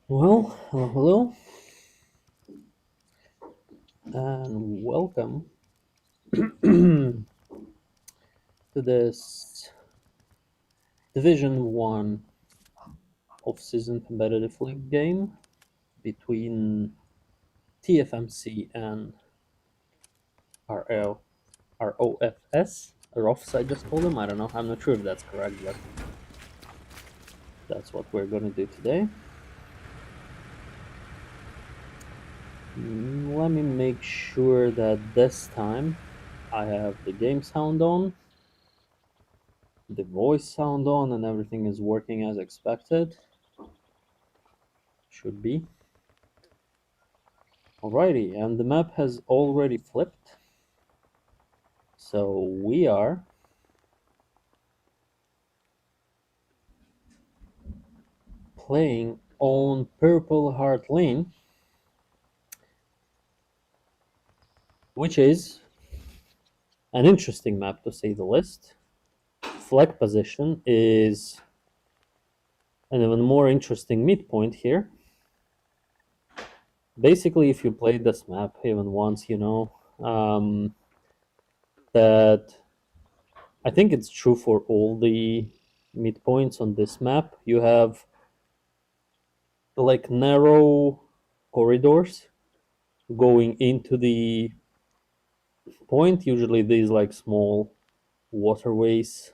Well, hello, and welcome to this Division 1 off-season competitive league game between TFMC and RL, ROFS. ROFS, I just called them. I don't know. I'm not sure if that's correct, but that's what we're going to do today. Let me make sure that this time I have the game sound on, the voice sound on, and everything is working as expected. Should be. Alrighty, and the map has already flipped. So we are playing on Purple Heart Lane, which is an interesting map to say the least. Flag position is an even more interesting midpoint here. Basically, if you played this map even once, you know that I think it's true for all the midpoints on this map. You have like narrow corridors going into the point. Usually these like small waterways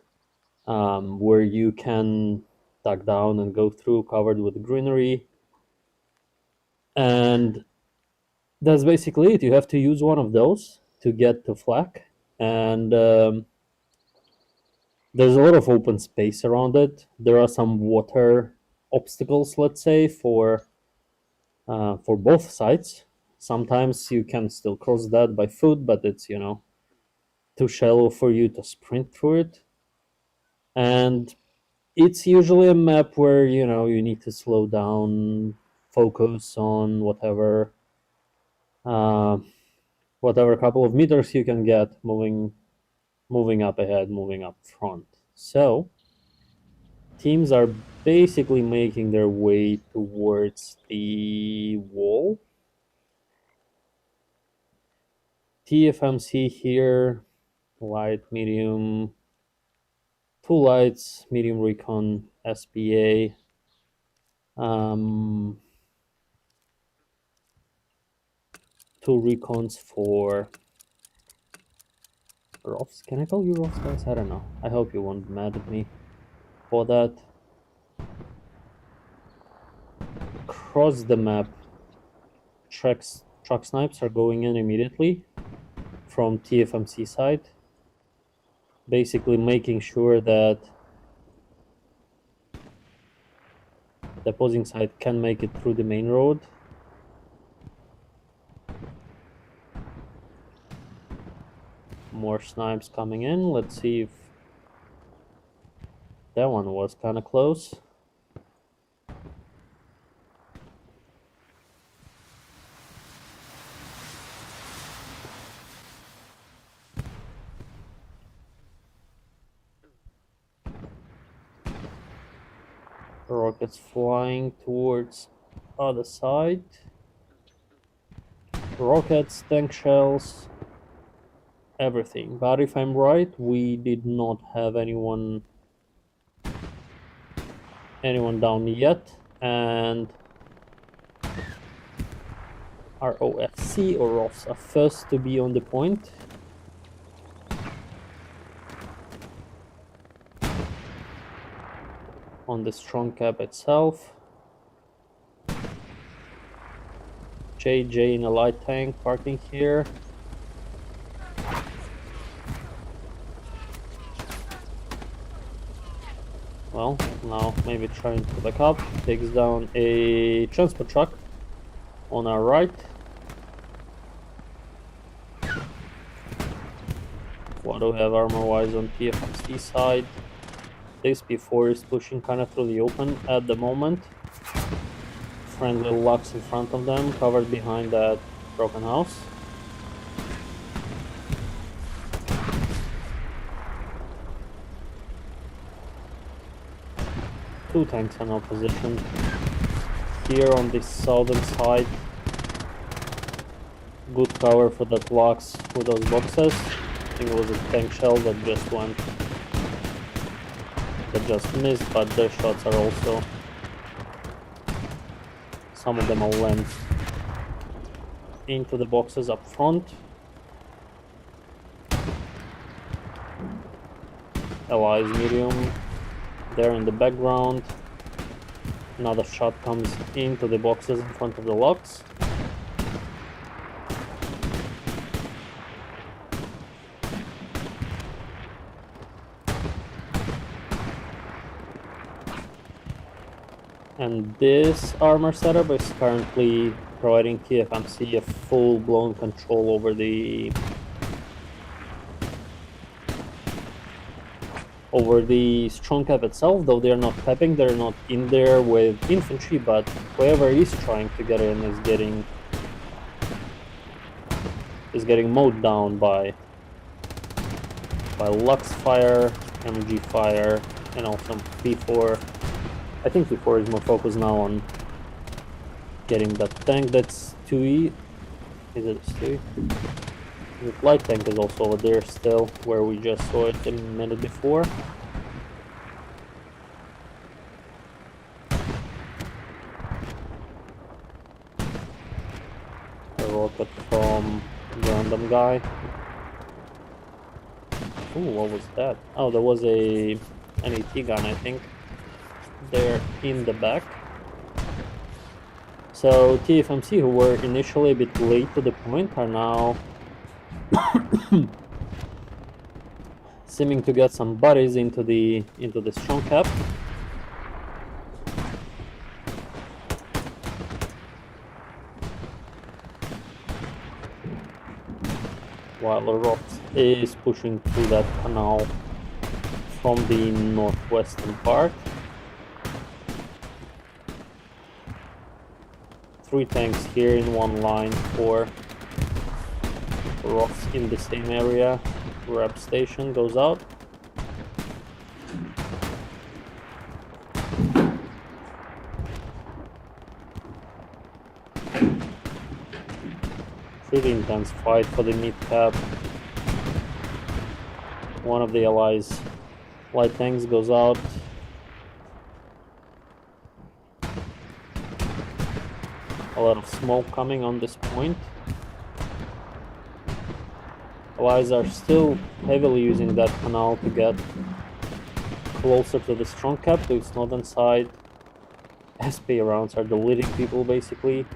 where you can duck down and go through, covered with greenery. And that's basically it. You have to use one of those to get to flak. And there's a lot of open space around it. There are some water obstacles, let's say, for both sides. Sometimes you can still cross that by foot, but it's too shallow for you to sprint through it. And it's usually a map where you need to slow down, focus on uh, whatever couple of meters you can get, moving up ahead, moving up front. So teams are basically making their way towards the wall. TFMC here, light, medium, two lights, medium recon, SPA. Two recons for ROFS. Can I call you ROFS, guys? I don't know. I hope you won't be mad at me for that. Across the map, truck snipes are going in immediately from TFMC side, basically making sure that the opposing side can make it through the main road. More snipes coming in. Let's see if that one was kind of close. Rockets flying towards other side. Rockets, tank shells, everything. But if I'm right, we did not have anyone down yet, and ROFC or ROFS are first to be on the point. On the strong cap itself. JJ in a light tank parking here. Well, now maybe trying to back up. Takes down a transport truck on our right. What do we have armor-wise on TFMC side? This P4 is pushing kind of through the open at the moment. Friendly Lux in front of them, covered behind that broken house. Two tanks in opposition. here on the southern side. Good cover for that locks with those boxes. I think it was a tank shell that just missed, but their shots are also, some of them will land into the boxes up front. Allies medium there in the background. Another shot comes into the boxes in front of the locks. And this armor setup is currently providing TFMC a full-blown control over the strong cap itself, though they're not capping, they're not in there with infantry, but whoever is trying to get in is getting mowed down by Lux fire, MG fire, and also P4. I think P4 is more focused now on getting that tank that's 2E. Is it 2E? The light tank is also over there still, where we just saw it a minute before. A rocket from the random guy. Ooh, what was that? Oh, there was an AT gun, I think. There in the back. So TFMC, who were initially a bit late to the point, are now seeming to get some buddies into the strong cap. While the ROFS is pushing through that canal from the northwestern part. 3 tanks here in one line for ROFS in the same area. Rep station goes out. Pretty intense fight for the mid cap. One of the allies' light tanks goes out. A lot of smoke coming on this point. Allies are still heavily using that canal to get closer to the strong cap, to its northern side. SP rounds are deleting people basically.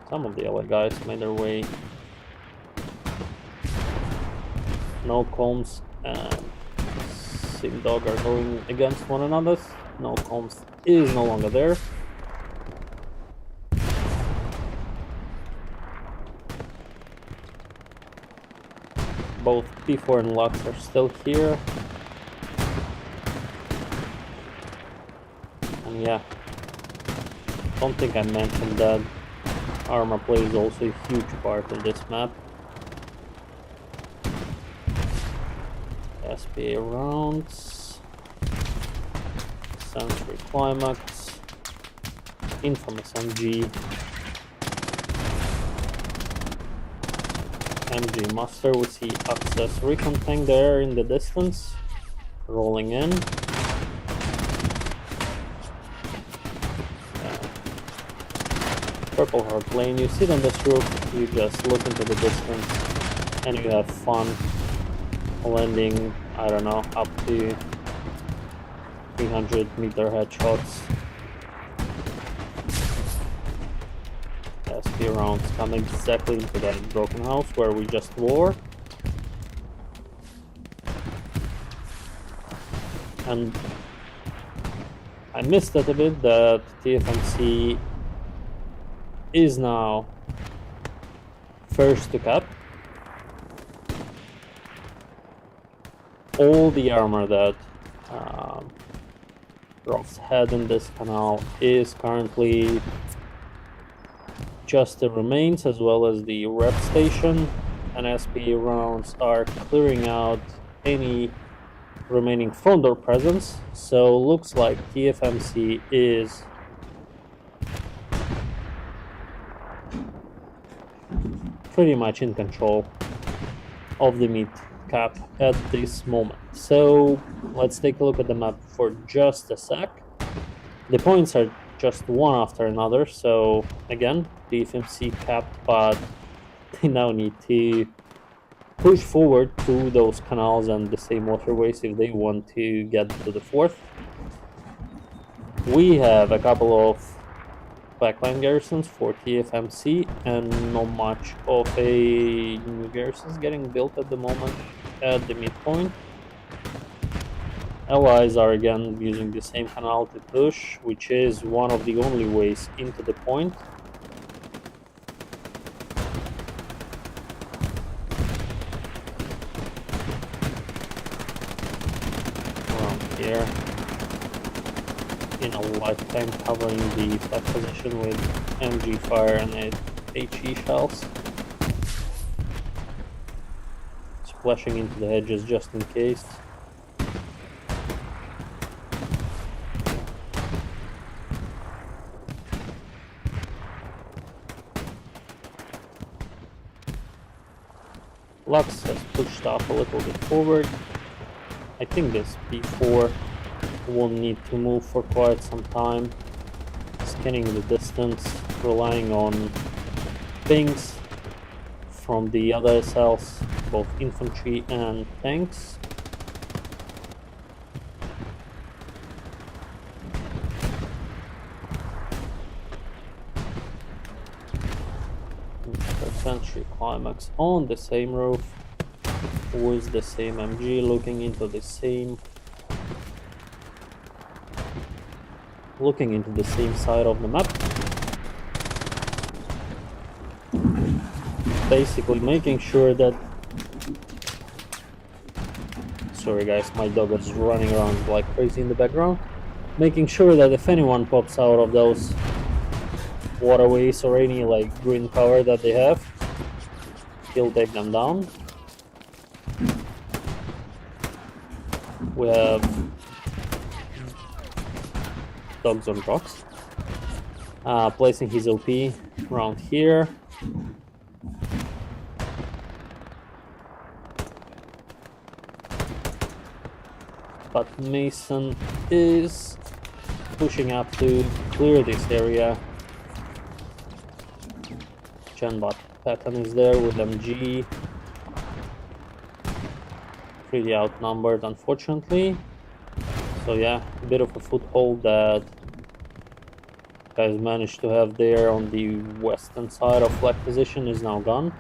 Some of the ally guys made their way. No Combs and Sigdog are going against one another. No Combs is no longer there. Both P4 and Lux are still here. And yeah, don't think I mentioned that armor plays also a huge part of this map. SPA rounds, Sentry Climax, Infamous MG, MG Master. We see Access Recon tank there in the distance, rolling in. Purple Heart lane, you sit on this roof, you just look into the distance, and you have fun landing, I don't know, up to 300-meter headshots. SP rounds come exactly into that broken house where we just were. And I missed it a bit that TFMC is now first to cap. All the armor that ROFS had in this canal is currently just the remains, as well as the rep station, and SP rounds are clearing out any remaining front door presence, so looks like TFMC is pretty much in control of the mid cap at this moment. So let's take a look at the map for just a sec. The points are just one after another, so again, TFMC capped, but they now need to push forward through those canals and the same waterways if they want to get to the fourth. We have a couple of backline garrisons for TFMC and not much of a new garrisons getting built at the moment at the midpoint. Allies are again using the same canal to push, which is one of the only ways into the point. Around here, in a lifetime covering the flat position with MG fire and HE shells. Splashing into the hedges just in case. Lux has pushed off a little bit forward. I think this P4 won't need to move for quite some time. Scanning the distance, relying on pings from the other SLs, both infantry and tanks. Sentry climax on the same roof with the same MG looking into the same side of the map, basically making sure that, sorry guys, my dog is running around like crazy in the background, making sure that if anyone pops out of those waterways or any like green cover that they have, he'll take them down. We have dogs on rocks. Placing his OP around here. But Mason is pushing up to clear this area. Genbot Patton is there with MG. Pretty outnumbered, unfortunately. So yeah, a bit of a foothold that guys managed to have there on the western side of flag position is now gone.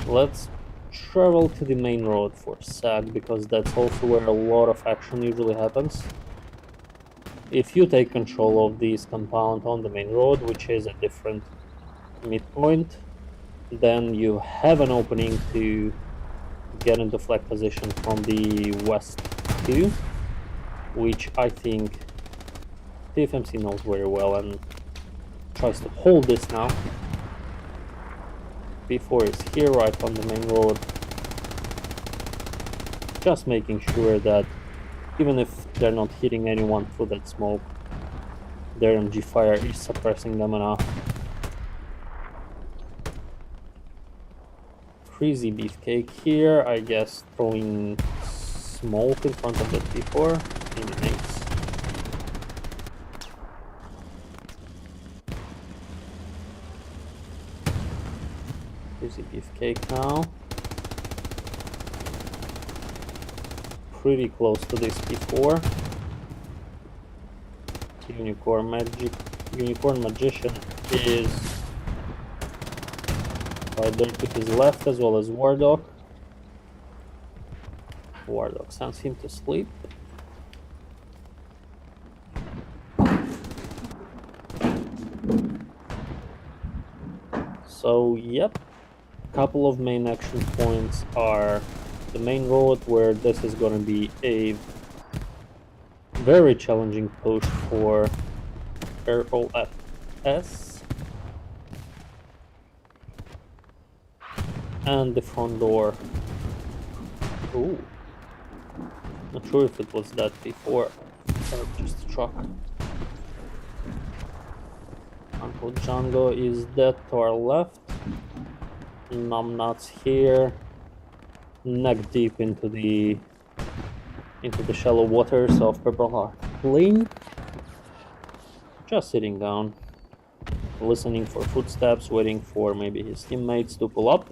Let's travel to the main road for a sec, because that's also where a lot of action usually happens. If you take control of this compound on the main road, which is a different midpoint, then you have an opening to get into flag position from the west too, which I think TFMC knows very well and tries to hold this now. P4 is here right on the main road, just making sure that even if they're not hitting anyone through that smoke, their MG fire is suppressing them enough. Crazy Beefcake here, I guess throwing smoke in front of the P4, maybe makes. Crazy Beefcake now. Pretty close to this P4. Unicorn Magician is right there to his left, as well as Wardog. Wardog sends him to sleep. So yep, couple of main action points are the main road, where this is going to be a very challenging push for ROFS, and the front door Ooh. Not sure if it was that before, or just a truck. Uncle Django is dead to our left. Numbnuts here. Neck deep into the shallow waters of Purple Heart Lane. Just sitting down, listening for footsteps, waiting for maybe his teammates to pull up.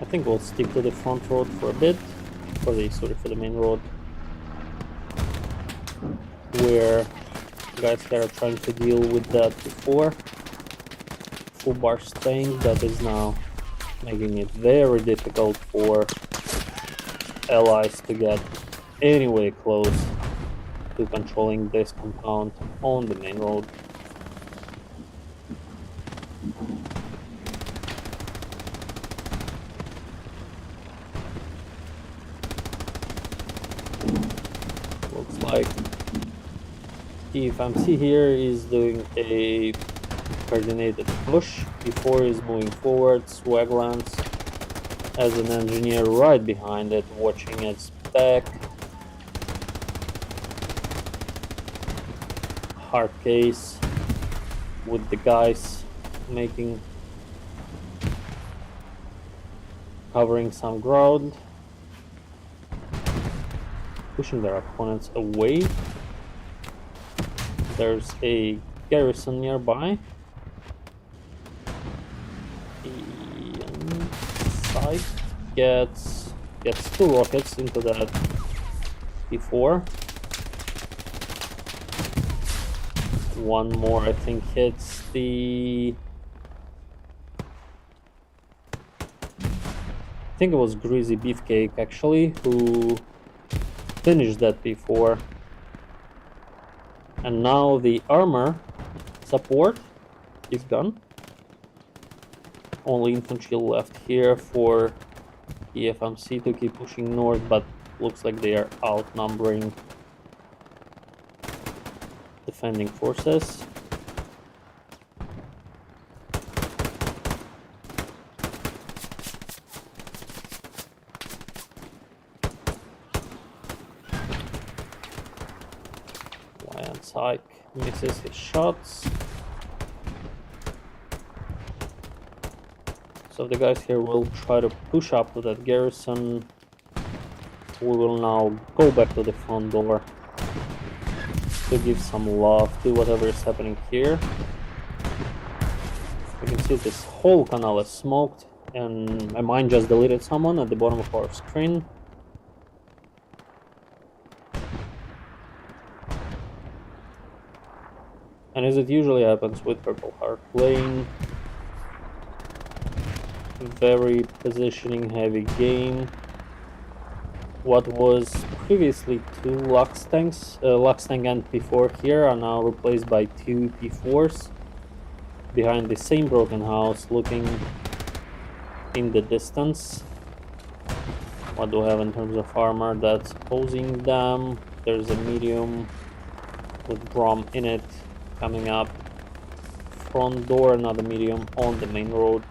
I think we'll stick to the front road for a bit, for the main road, where guys that are trying to deal with that before. Full bar staying, that is now making it very difficult for allies to get anywhere close to controlling this compound on the main road. Looks like TFMC here is doing a coordinated push before he's moving forward. Swaglands as an engineer right behind it, watching its back. Hard case with the guys covering some ground, pushing their opponents away. There's a garrison nearby. The side gets 2 rockets into that before. One more, I think, hits the... I think it was Greasy Beefcake, actually, who finished that before. And now the armor support is gone. Only infantry left here for TFMC to keep pushing north, but looks like they are outnumbering defending forces. Lion Psych misses his shots. So the guys here will try to push up to that garrison. We will now go back to the front door to give some love to whatever is happening here. You can see this whole canal is smoked, and my mine just deleted someone at the bottom of our screen. And as it usually happens with Purple Heart Lane, very positioning heavy game. What was previously 2 Lux tanks, Lux tank and P4 here, are now replaced by 2 P4s behind the same broken house, looking in the distance. What do we have in terms of armor that's opposing them? There's a medium with Brom in it coming up. Front door, another medium on the main road.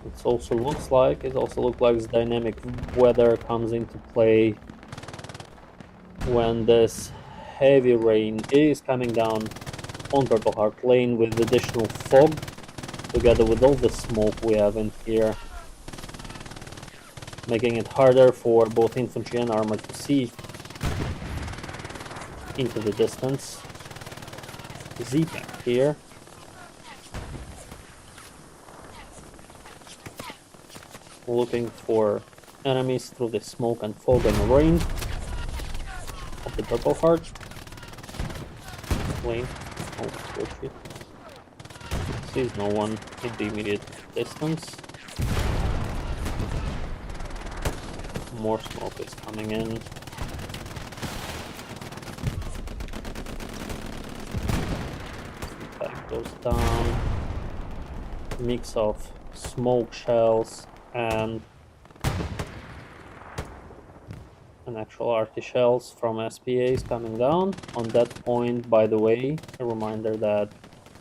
It also looks like dynamic weather comes into play when this heavy rain is coming down on Purple Heart Lane with additional fog, together with all the smoke we have in here, making it harder for both infantry and armor to see into the distance. Z-Pack here. Looking for enemies through the smoke and fog and rain of the Purple Heart Lane. Oh, bullshit. Sees no one in the immediate distance. More smoke is coming in. Back goes down. Mix of smoke shells and actual arty shells from SPAs coming down. On that point, by the way, a reminder that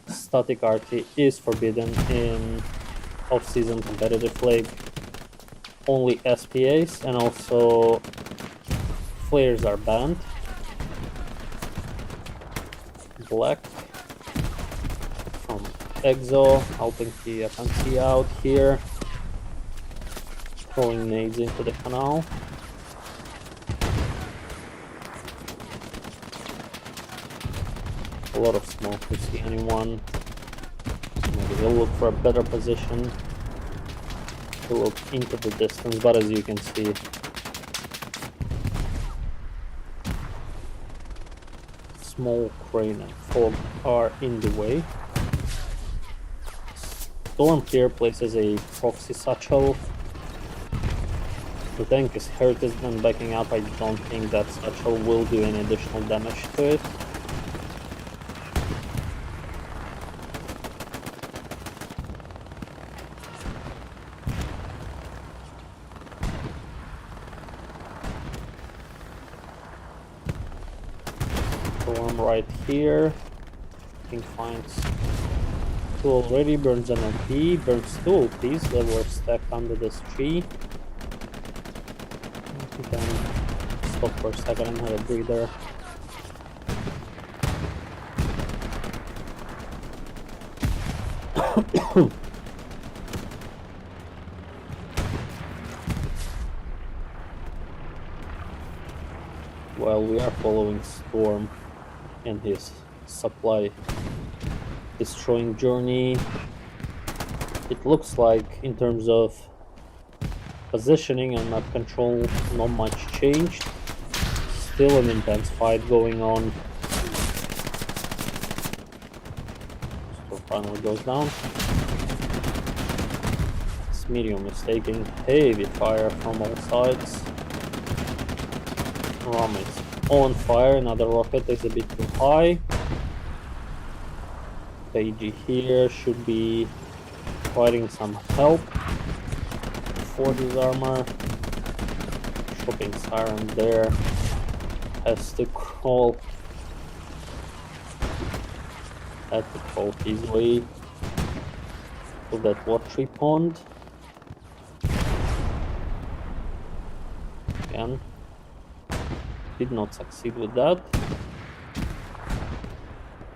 static arty is forbidden in off-season competitive flag. Only SPAs, and also flares are banned. Black from Exo, helping TFMC out here. Throwing nades into the canal. A lot of smoke to see anyone. Maybe they'll look for a better position to look into the distance, but as you can see, smoke, rain and fog are in the way. Storm here places a proxy satchel. The tank is hurt and backing up. I don't think that satchel will do any additional damage to it. Storm right here. I think finds two already, burns an OP, burns two OPs that were stacked under this tree. You can stop for a second and have a breather. While we are following Storm in his supply destroying journey, it looks like in terms of positioning and map control, not much changed. Still an intense fight going on. So finally goes down. This medium is taking heavy fire from all sides. Ram is on fire, another rocket is a bit too high. Pagey here should be providing some help for his armor. Shopping siren there has to crawl. Had to crawl his way to that watery pond. Again, did not succeed with that.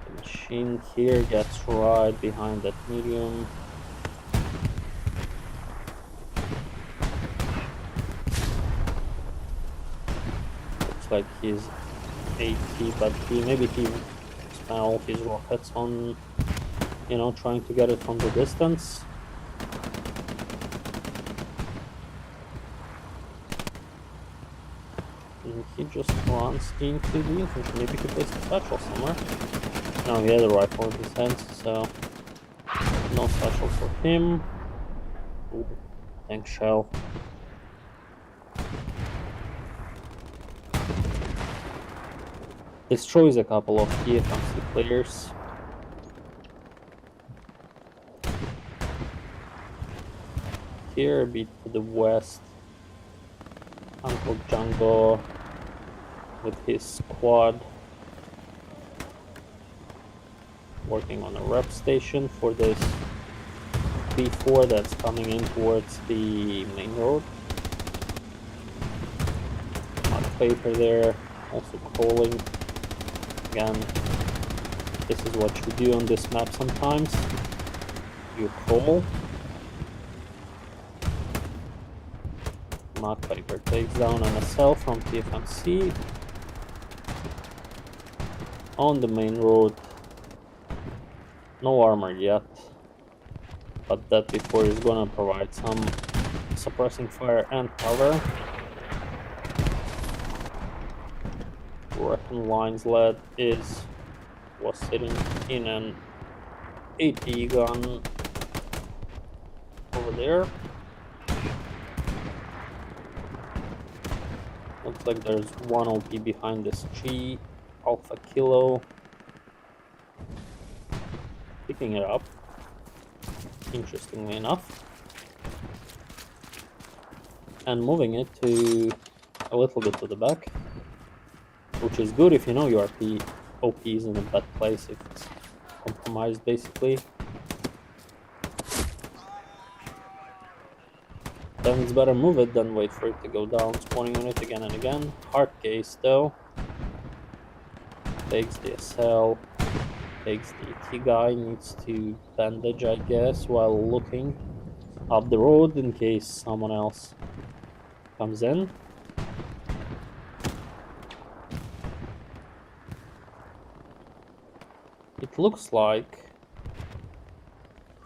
The machine here gets right behind that medium. Looks like he's 80, but maybe he spent all his rockets on, trying to get it from the distance. And he just runs into the infantry. Maybe he placed a satchel somewhere. No, he had a rifle in his hands, so no satchel for him. Ooh, tank shell. Destroys a couple of TFMC players. Here, a bit to the west, Uncle Django with his squad working on a rep station for this B4 that's coming in towards the main road. Hot paper there, also crawling. Again, this is what you do on this map sometimes. You crawl. Mark Piper takes down an SL from TFMC on the main road. No armor yet, but that before is gonna provide some suppressing fire and cover. Weapon lines lead was sitting in an AT gun over there. Looks like there's one OP behind this tree. Alpha Kilo. picking it up, interestingly enough, and moving it to a little bit to the back, which is good if you know your OP is in a bad place, if it's compromised basically. Then it's better move it than wait for it to go down, spawning on it again and again. Hard case though. Takes the SL, takes the T guy, needs to bandage I guess while looking up the road in case someone else comes in. It looks like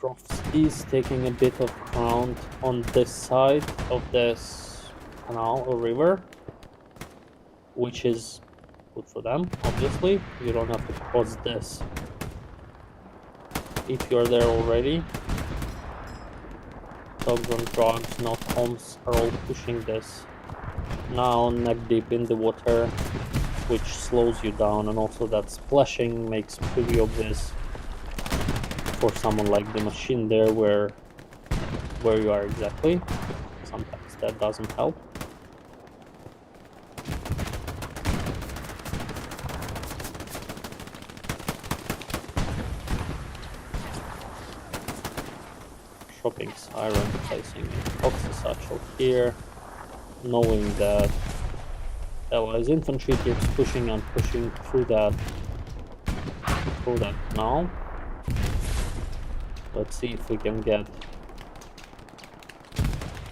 ROFS is taking a bit of ground on this side of this canal or river, which is good for them, obviously. You don't have to cross this if you're there already. Dogs on drugs, not homes, are all pushing this now neck deep in the water, which slows you down, and also that splashing makes pretty obvious for someone like the machine there where you are exactly. Sometimes that doesn't help. Shopping siren, placing a Oxy satchel here, knowing that Allies infantry keeps pushing and pushing through that now. Let's see if we can get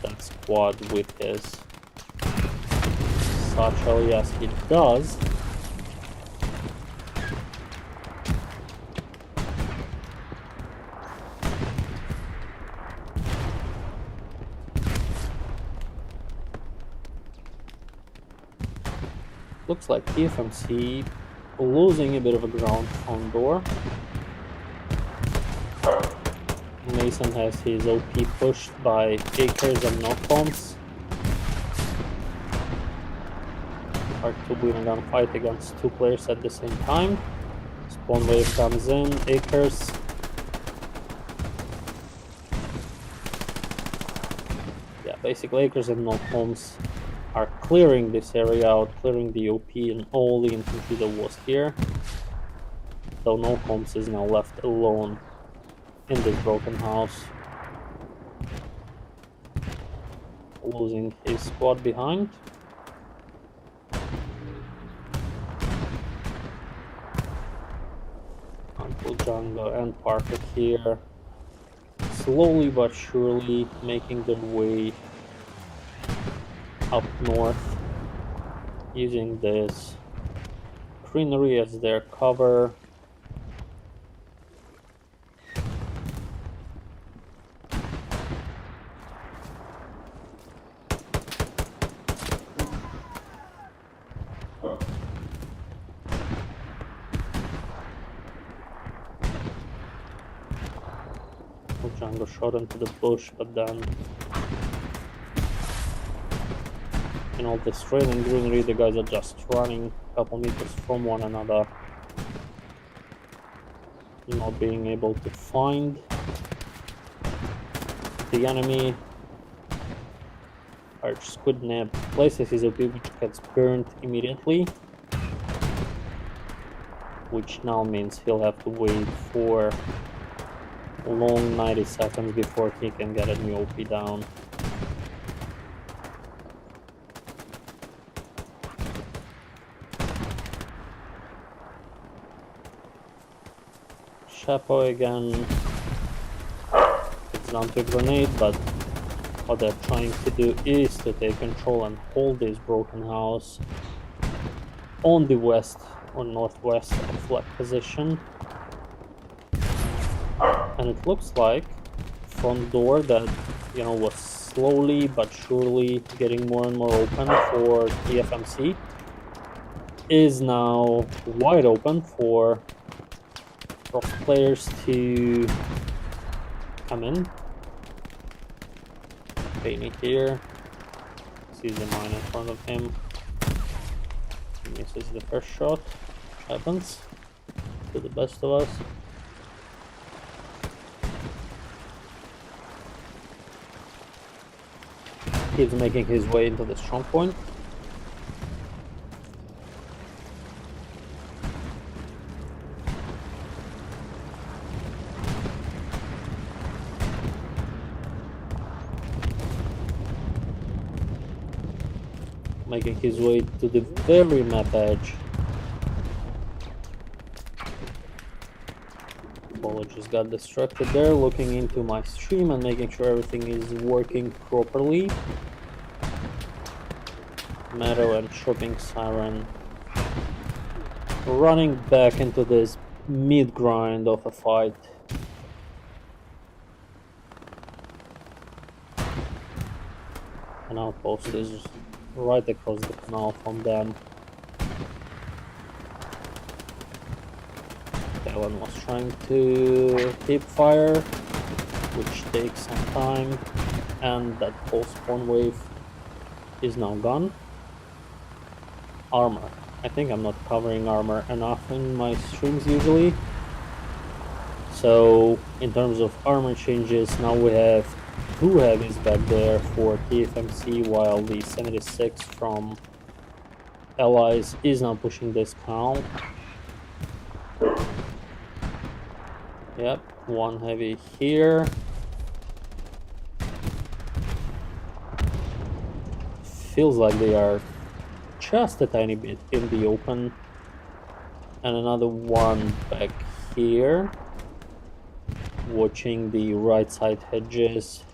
that squad with his satchel. Yes, he does. Looks like TFMC losing a bit of a ground on door. Mason has his OP pushed by Acres and knockbombs. Hard to win a gunfight against two players at the same time. Spawn wave comes in, Acres. Yeah, basically Acres and knockbombs are clearing this area out, clearing the OP and all the infantry that was here. Though knockbombs is now left alone in this broken house, losing his squad behind. Uncle Django and Parker here, slowly but surely making their way up north, using this greenery as their cover. Django shot into the bush, but then in all this trailing greenery, the guys are just running a couple meters from one another, not being able to find the enemy. Arch Squid Nab places his OP, which gets burned immediately, which now means he'll have to wait for a long 90 seconds before he can get a new OP down. Chapo again, it's down to a grenade, but what they're trying to do is to take control and hold this broken house on the west or northwest of flag position. And it looks like front door that, you know, was slowly but surely getting more and more open for TFMC is now wide open for ROFS players to come in. Bainey here sees the mine in front of him. He misses the first shot. Happens to the best of us. Keeps making his way into the strong point. Making his way to the very map edge. Apologies, got distracted there, looking into my stream and making sure everything is working properly. Meadow and shopping siren. Running back into this mid-grind of a fight. An outpost is right across the canal from them. Talon was trying to keep fire, which takes some time, and that pulse spawn wave is now gone. Armor. I think I'm not covering armor enough in my streams usually. So in terms of armor changes, now we have 2 heavies back there for TFMC, while the 76 from Allies is now pushing this canal. Yep, 1 heavy here. Feels like they are just a tiny bit in the open. And another one back here, watching the right side hedges.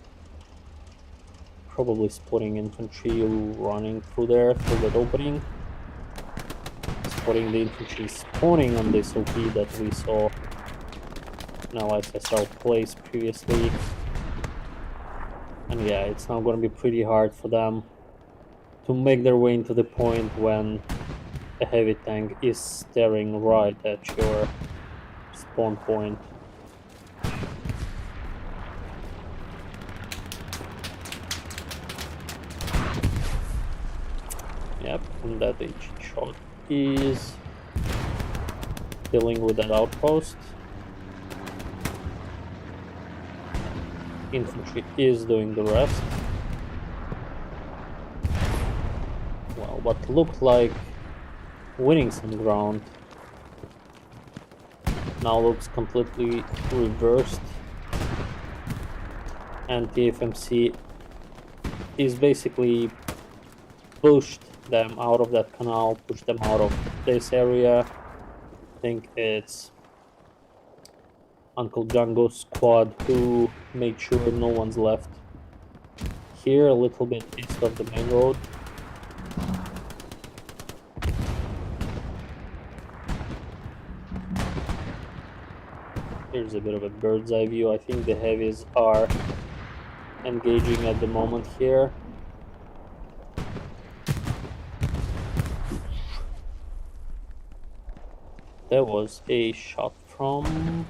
Probably spotting infantry running through there, through that opening. Spotting the infantry spawning on this OP that we saw in our SSL place previously. And yeah, it's now going to be pretty hard for them to make their way into the point when a heavy tank is staring right at your spawn point. Yep, and that HE shot is dealing with that outpost. Infantry is doing the rest. Well, what looked like winning some ground now looks completely reversed, and TFMC is basically pushed them out of that canal, pushed them out of this area. I think it's Uncle Django's squad who made sure no one's left here, a little bit east of the main road. Here's a bit of a bird's eye view. I think the heavies are engaging at the moment here. There was a shot from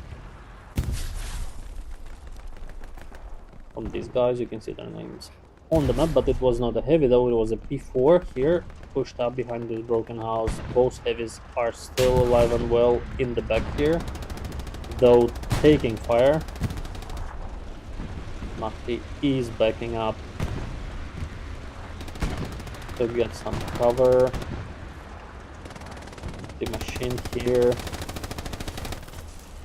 these guys. You can see their names on the map, but it was not a heavy though. It was a P4 here, pushed up behind this broken house. Both heavies are still alive and well in the back here, though taking fire. Mahdi is backing up to get some cover. The machine here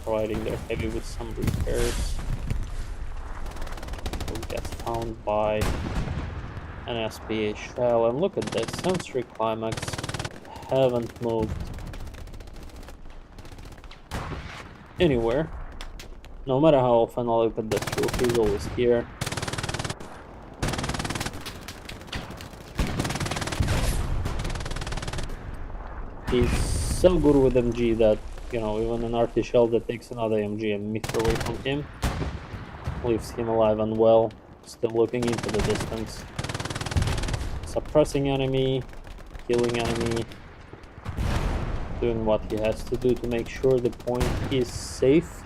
providing their heavy with some repairs. Will get found by an SPA shell, and look at that, sensory climax haven't moved anywhere. No matter how often I look at this roof, he's always here. He's so good with MG that, you know, even an RT shell that takes another MG a meter away from him leaves him alive and well, still looking into the distance. Suppressing enemy, killing enemy, doing what he has to do to make sure the point is safe.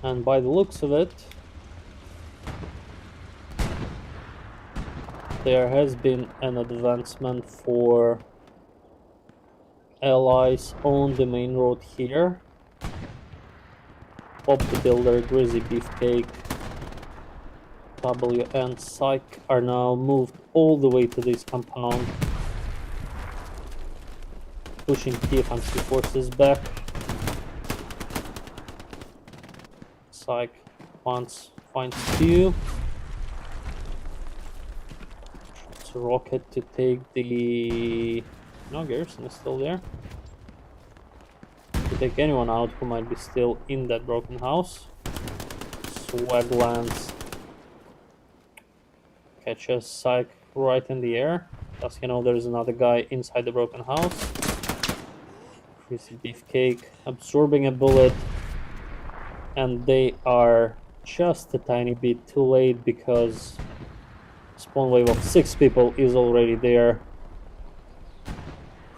And by the looks of it, there has been an advancement for allies on the main road here. Bob the Builder, Grizzly Beefcake, W and Psych are now moved all the way to this compound, pushing TFMC forces back. Psych finds two. It's a rocket to take the... No, Garrison is still there. To take anyone out who might be still in that broken house. Swag lands. Catches Psych right in the air. Thus you know there's another guy inside the broken house. Greasy Beefcake absorbing a bullet. And they are just a tiny bit too late because spawn wave of 6 people is already there.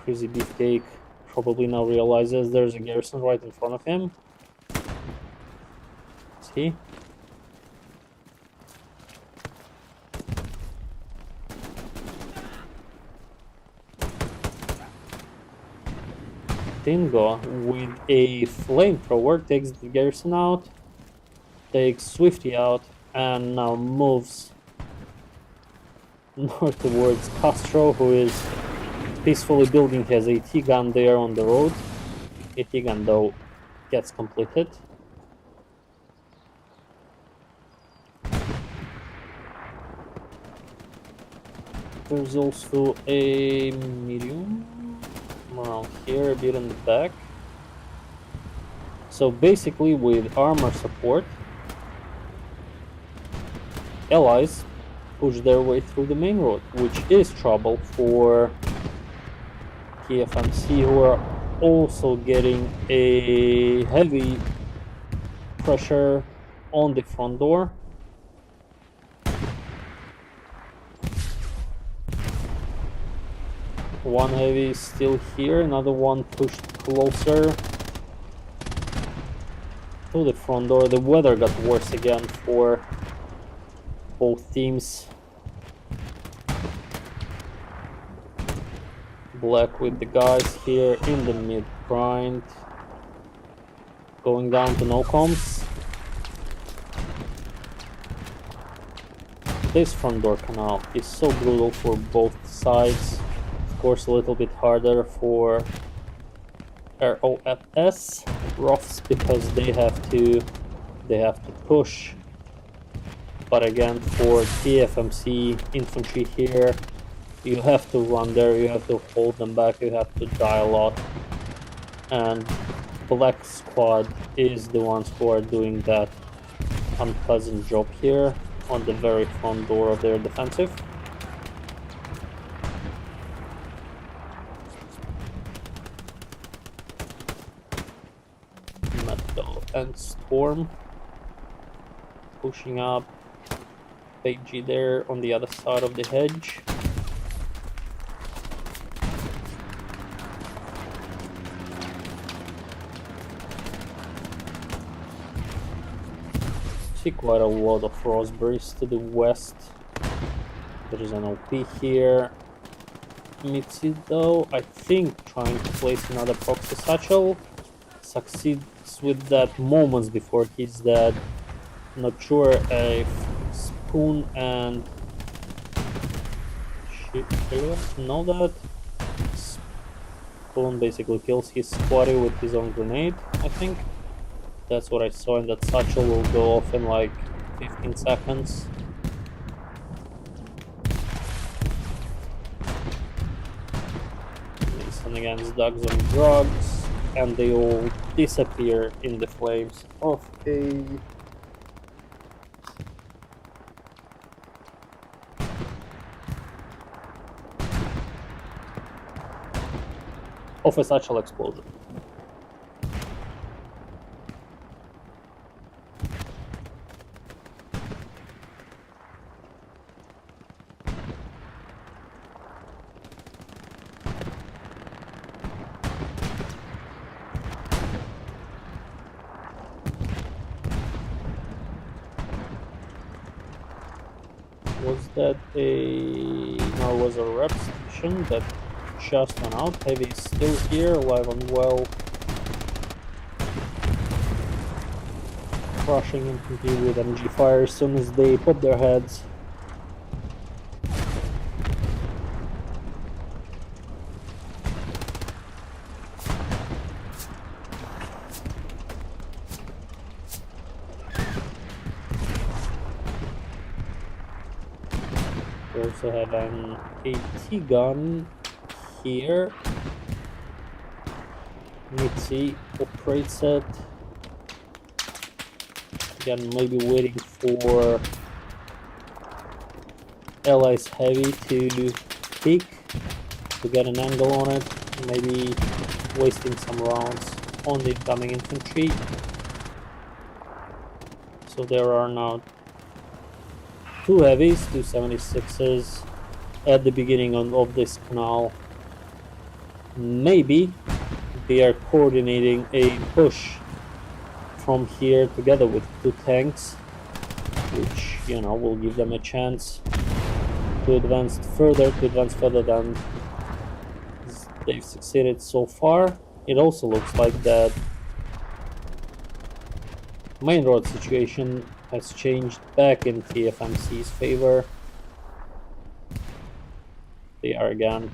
Crazy Beefcake probably now realizes there's a garrison right in front of him. See? Dingo with a flamethrower takes the garrison out, takes Swifty out, and now moves north towards Castro, who is peacefully building his AT gun there on the road. AT gun though gets completed. There's also a medium around here, a bit in the back. So basically with armor support, allies push their way through the main road, which is trouble for TFMC, who are also getting a heavy pressure on the front door. One heavy is still here, another one pushed closer to the front door. The weather got worse again for both teams. Black with the guys here in the mid grind, going down to no comms. This front door canal is so brutal for both sides. Of course, a little bit harder for ROFS because they have to push. But again, for TFMC infantry here, you have to run there, you have to hold them back, you have to die a lot. And Black Squad is the ones who are doing that unpleasant job here on the very front door of their defensive. Metal and Storm pushing up. Pagey there on the other side of the hedge. See quite a lot of raspberries to the west. There is an OP here. Mitzi though, I think, trying to place another proxy satchel. Succeeds with that moments before he's dead. Not sure if Spoon and know that. Spoon basically kills his squatty with his own grenade, I think. That's what I saw, and that satchel will go off in like 15 seconds. Mason against dogs and drugs, and they all disappear in the flames of a satchel explosion. Was that a... no, it was a rep station that just went out. Heavy is still here, alive and well. Crushing infantry with MG fire as soon as they pop their heads. We also have an AT gun here. Mitzi operates it. Again, maybe waiting for Allies heavy to peek to get an angle on it. Maybe wasting some rounds on the incoming infantry. So there are now 2 heavies, 2 76s at the beginning of this canal. Maybe they are coordinating a push from here together with 2 tanks, which, you know, will give them a chance to advance further than they've succeeded so far. It also looks like that main road situation has changed back in TFMC's favor. They are again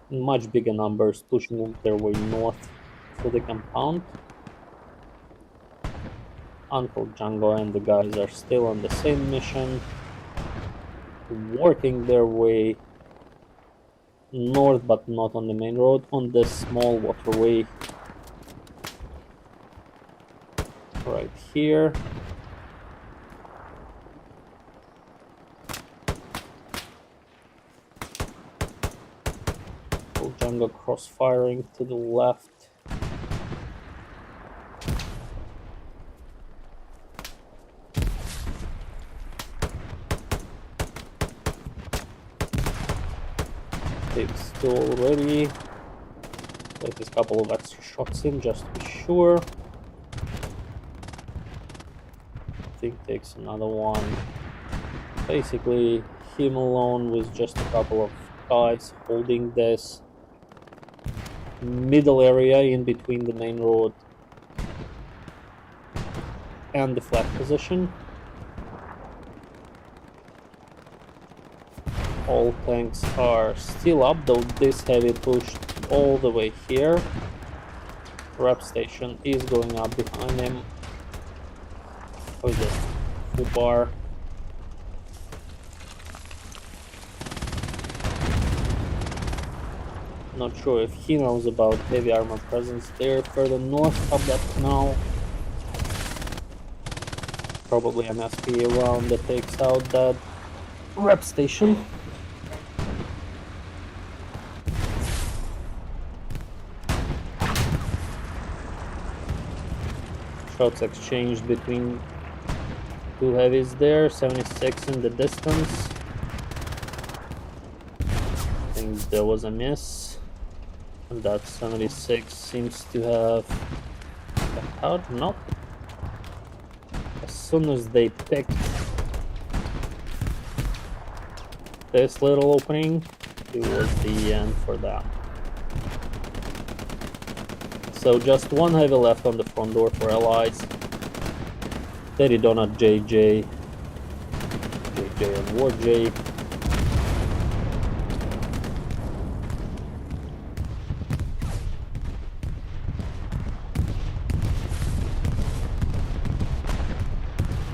in much bigger numbers pushing their way north through the compound. Uncle Django and the guys are still on the same mission, working their way north, but not on the main road, on this small waterway right here. Uncle Django cross-firing to the left. Takes 2 already. Take a couple of extra shots in just to be sure. I think takes another one. Basically, him alone with just a couple of guys holding this middle area in between the main road and the flag position. All tanks are still up, though this heavy pushed all the way here. Rep station is going up behind him. Oh, the full bar. Not sure if he knows about heavy armor presence there further north up that canal. Probably an SP around that takes out that rep station. Shots exchanged between 2 heavies there, 76 in the distance. I think there was a miss. And that 76 seems to have got out. Nope. As soon as they picked this little opening, it was the end for them. So just 1 heavy left on the front door for Allies. Daddy Donut JJ and War J.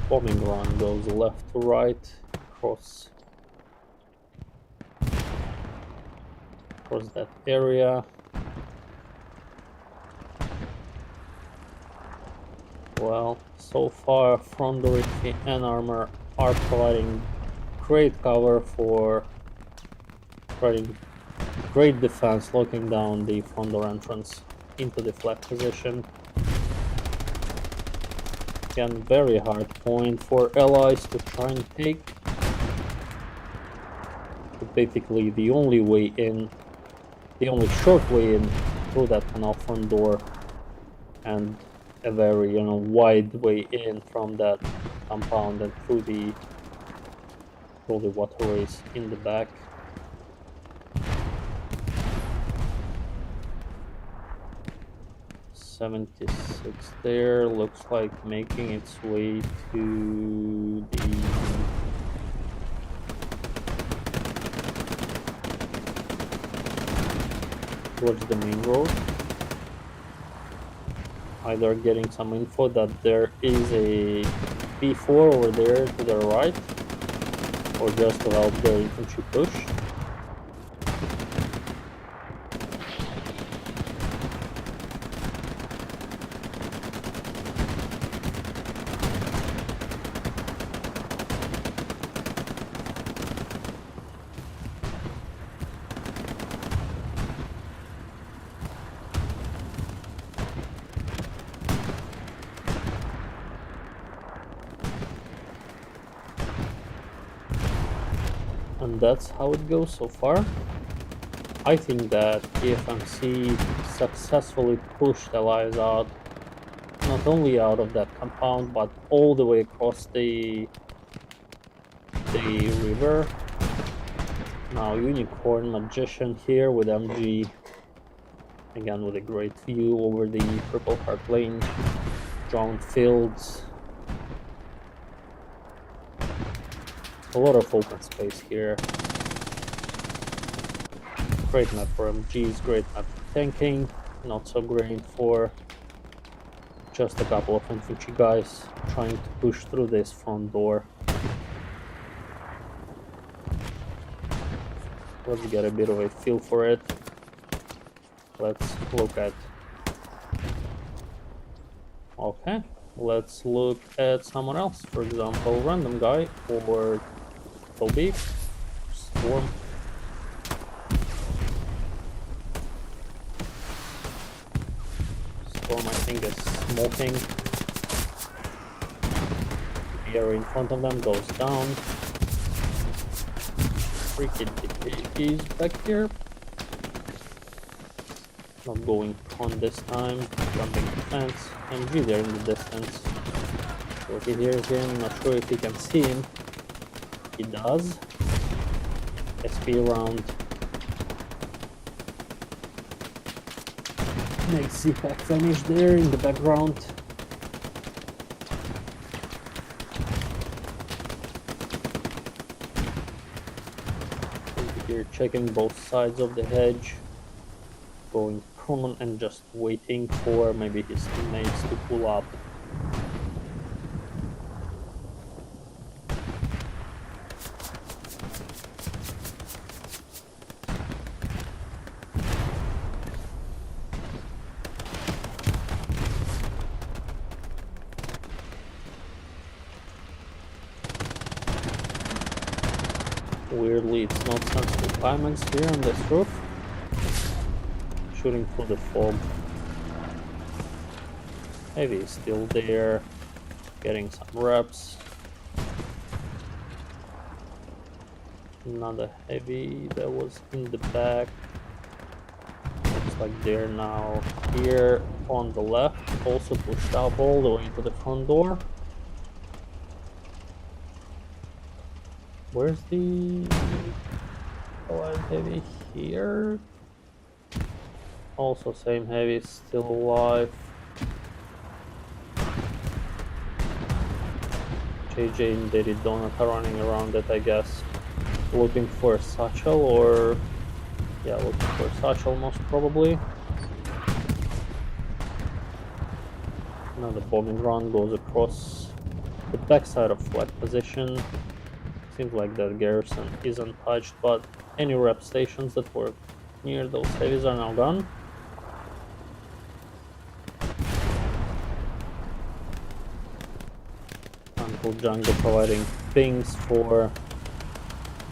Bombing run goes left to right across that area. Well, so far front door and armor are providing great cover for providing great defense, locking down the front door entrance into the flag position. Again, very hard point for Allies to try and take. But basically the only way in, the only short way in through that canal front door, and a very wide way in from that compound and through the waterways in the back. .76 there, looks like making its way to the towards the main road. Either getting some info that there is a P4 over there to the right, or just to help their infantry push. And that's how it goes so far. I think that TFMC successfully pushed allies out, not only out of that compound, but all the way across the river. Now Unicorn Magician here with MG, again with a great view over the Purple Heart Lane, drawn fields. A lot of open space here. Great map for MGs, great map for tanking, not so great for just a couple of infantry guys trying to push through this front door. Let's get a bit of a feel for it. Let's look at... Okay, let's look at someone else. For example, random guy or Toby. Storm. Storm, I think, is smoking. The area in front of them goes down. Freaking is back here. Not going on this time. Jumping the fence. MG there in the distance. So he hears him. Not sure if he can see him. He does. SP around. Nice pack finish there in the background. Here checking both sides of the hedge, going prone and just waiting for maybe his teammates to pull up. Weirdly, it's not sensitive climax here on this roof. Shooting through the fog. Heavy is still there, getting some reps. Another heavy that was in the back. Looks like they're now here on the left, also pushed up all the way to the front door. Where's the allied heavy? Here. Also same heavy, still alive. JJ and Daddy Donut are running around it, I guess. Looking for a satchel, or... yeah, looking for a satchel most probably. Another bombing run goes across the backside of flag position. Seems like that garrison isn't touched, but any rep stations that were near those heavies are now gone. Uncle Jungle providing pings for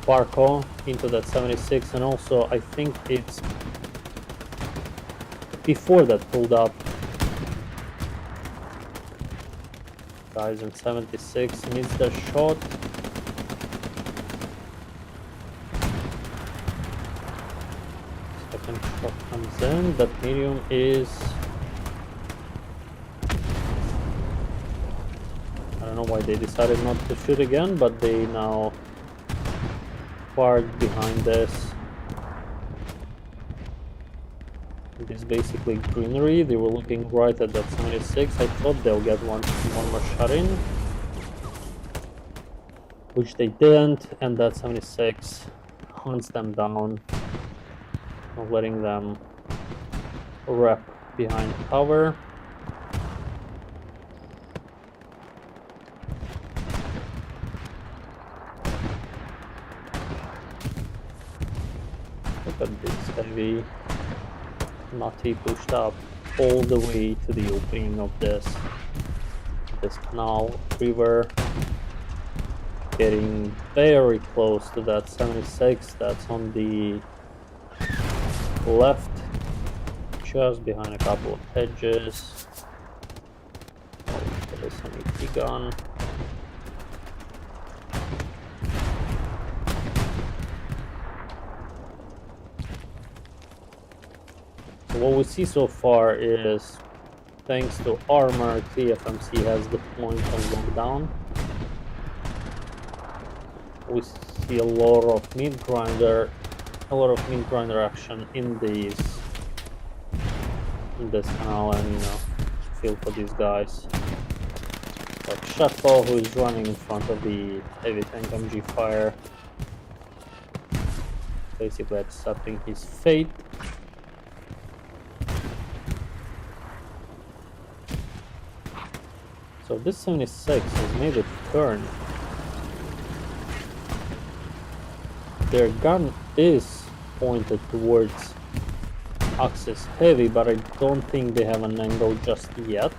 Barco into that 76, and also I think it's before that pulled up. Guys in 76 needs the shot. Second shot comes in. That medium is don't know why they decided not to shoot again, but they now fired behind this. It is basically greenery. They were looking right at that 76. I thought they'll get one more shot in, which they didn't, and that 76 hunts them down, letting them wrap behind cover. Look at this heavy. Nutty pushed up all the way to the opening of this canal river, getting very close to that 76 that's on the left, just behind a couple of hedges. Oh, there is an ET gun. So what we see so far is, thanks to armor, TFMC has the point on lockdown. We see a lot of meat grinder action in this canal, and feel for these guys. Like Shuffle, who is running in front of the heavy tank MG fire, basically accepting his fate. So this 76 has made a turn. Their gun is pointed towards Axis heavy, but I don't think they have an angle just yet.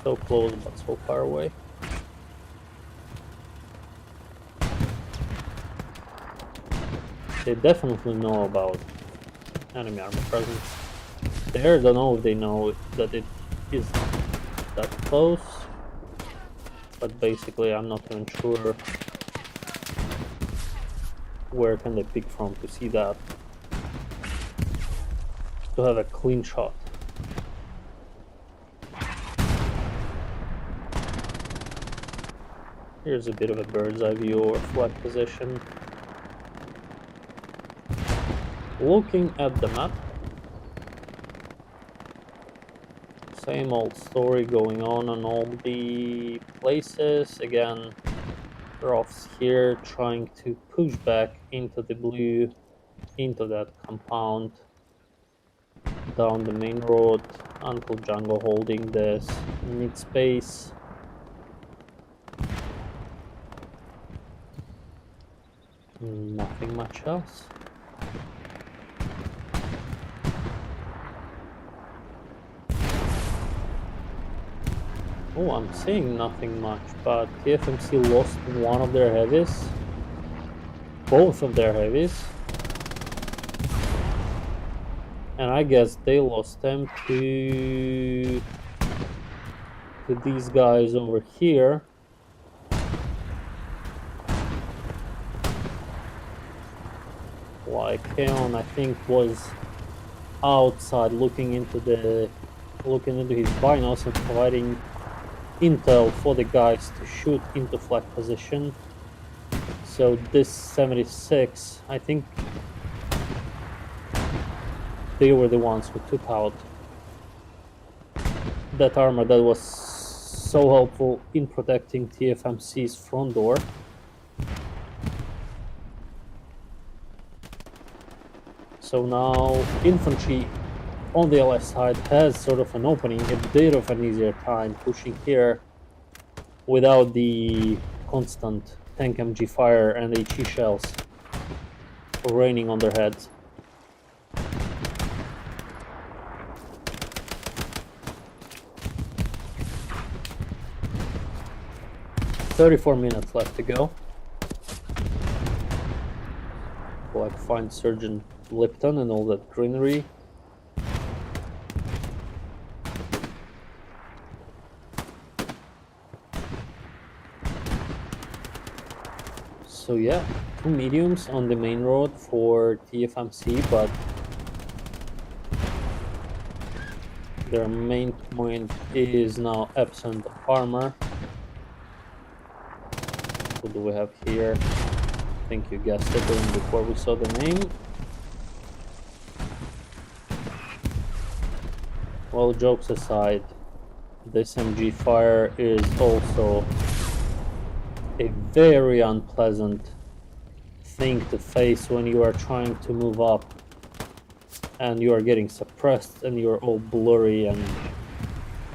So close, but so far away. They definitely know about enemy armor presence. There, don't know if they know that it is that close, but basically I'm not even sure where can they pick from to see that, to have a clean shot. Here's a bit of a bird's eye view or flag position. Looking at the map, same old story going on all the places. Again, ROFS here trying to push back into the blue, into that compound, down the main road. Uncle Django holding this mid space. Nothing much else. Oh, I'm saying nothing much, but TFMC lost one of their heavies. Both of their heavies. And I guess they lost them to these guys over here. Like Keon, I think, was outside looking into his binos and providing intel for the guys to shoot into flag position. So this 76, I think they were the ones who took out that armor that was so helpful in protecting TFMC's front door. So now infantry on the LS side has sort of an opening, a bit of an easier time pushing here without the constant tank MG fire and HE shells raining on their heads. "34 minutes left to go." Like find Sergeant Lipton and all that greenery. So yeah, 2 mediums on the main road for TFMC, but their main point is now absent of armor. What do we have here? I think you guessed it even before we saw the name. Well, jokes aside, this MG fire is also a very unpleasant thing to face when you are trying to move up and you are getting suppressed and you're all blurry and,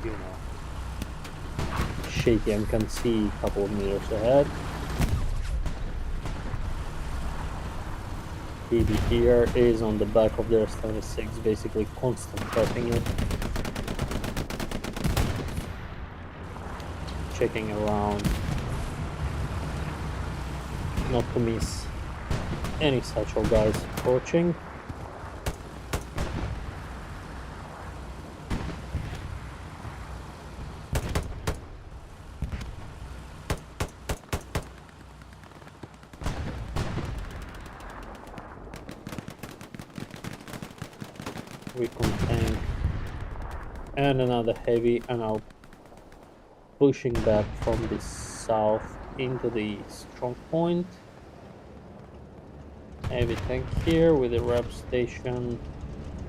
you know, shaky and can see a couple of meters ahead. BB here is on the back of their 76, basically constant prepping it, checking around, not to miss any satchel guys approaching. Recon tank and another heavy, and now pushing back from the south into the strong point. Heavy tank here with a rep station.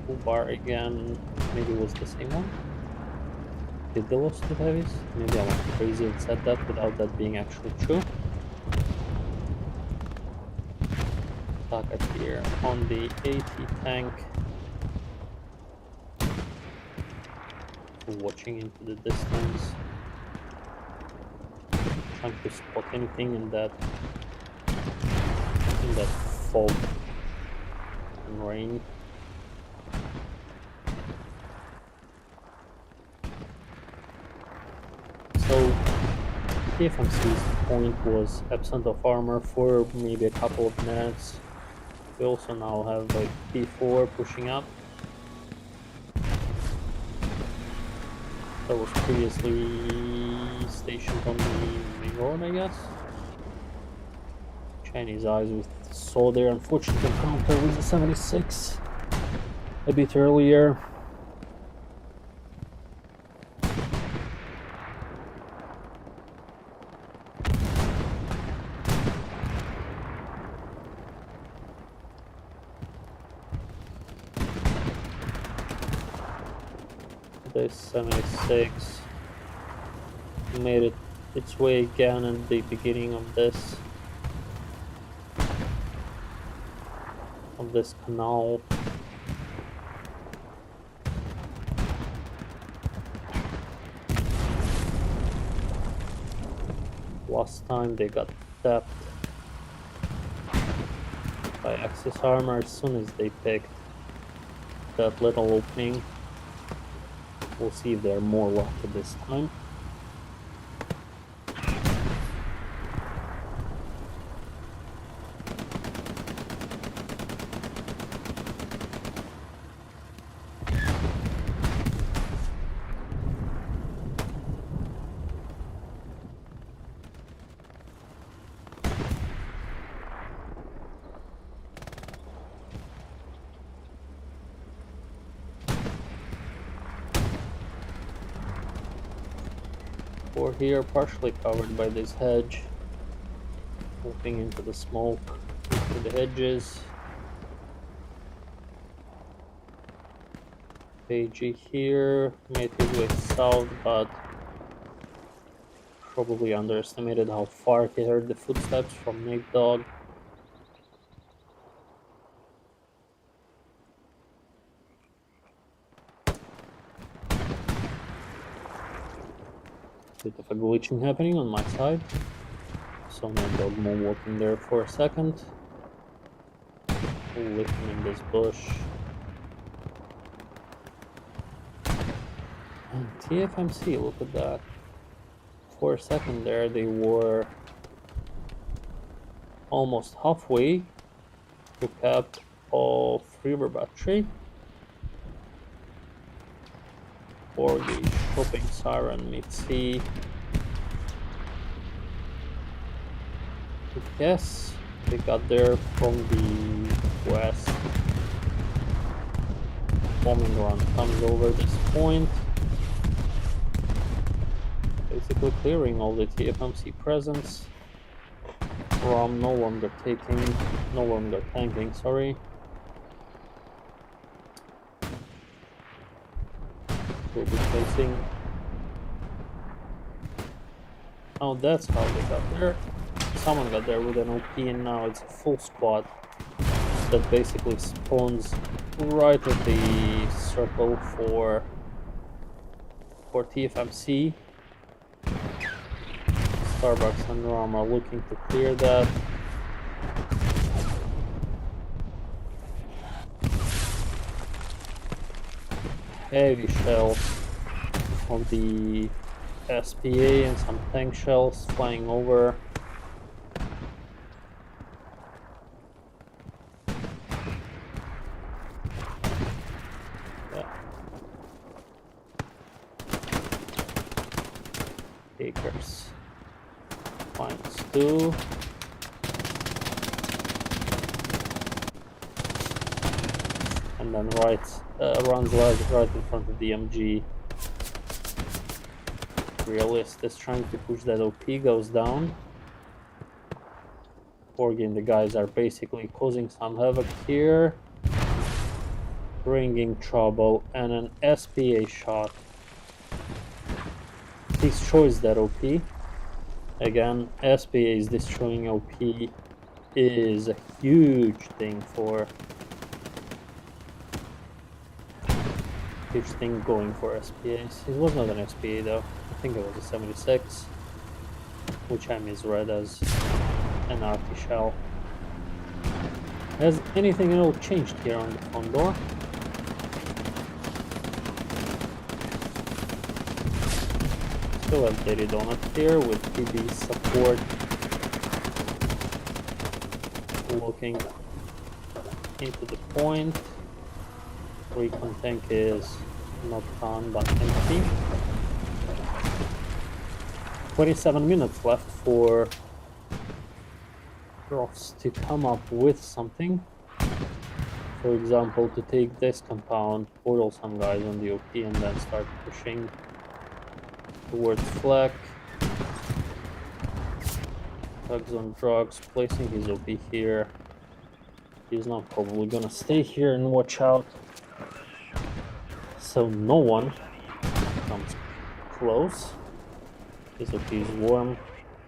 Full bar again. Maybe it was the same one. Did they lose 2 heavies? Maybe I went crazy and said that without that being actually true. Target here on the AT tank. Watching into the distance. Trying to spot anything in that fog and rain. So TFMC's point was absent of armor for maybe a couple of minutes. We also now have like P4 pushing up. That was previously stationed on the main road, I guess. Chinese eyes we saw their unfortunate encounter with the 76 a bit earlier. This 76 made its way again at the beginning of this canal. Last time they got tapped by Axis armor as soon as they picked that little opening. We'll see if they're more lucky this time. Or here, partially covered by this hedge, looking into the smoke, into the hedges. AG here made his way south, but probably underestimated how far he heard the footsteps from Nate Dog. Bit of a glitching happening on my side. So Nate Dog moonwalking there for a second. Looking in this bush. And TFMC, look at that. For a second there, they were almost halfway to cap of river battery. 4-gauge shopping siren mid-sea. Yes, they got there from the west. Bombing run comes over this point, basically clearing all the TFMC presence from no longer tanking, sorry. We'll be placing. Oh, that's how they got there. Someone got there with an OP, and now it's a full squad that basically spawns right at the circle for TFMC. Starbucks and Rom are looking to clear that. Heavy shells of the SPA and some tank shells flying over. Yeah. Takers. Finds two. And then runs right in front of the MG. Realist is trying to push that OP, goes down. Porgy, the guys are basically causing some havoc here, bringing trouble, and an SPA shot destroys that OP. Again, SPA is destroying OP is a huge thing going for SPAs. It was not an SPA though. I think it was a 76, which I misread as an RT shell. Has anything at all changed here on the front door? Still have Daddy Donut here with PB support looking into the point. Recon tank is not on but empty. 27 minutes left for ROFS to come up with something. For example, to take this compound, portal some guys on the OP, and then start pushing towards Fleck. Tugs on drugs, placing his OP here. He's not probably gonna stay here and watch out, so no one comes close. His OP is warm.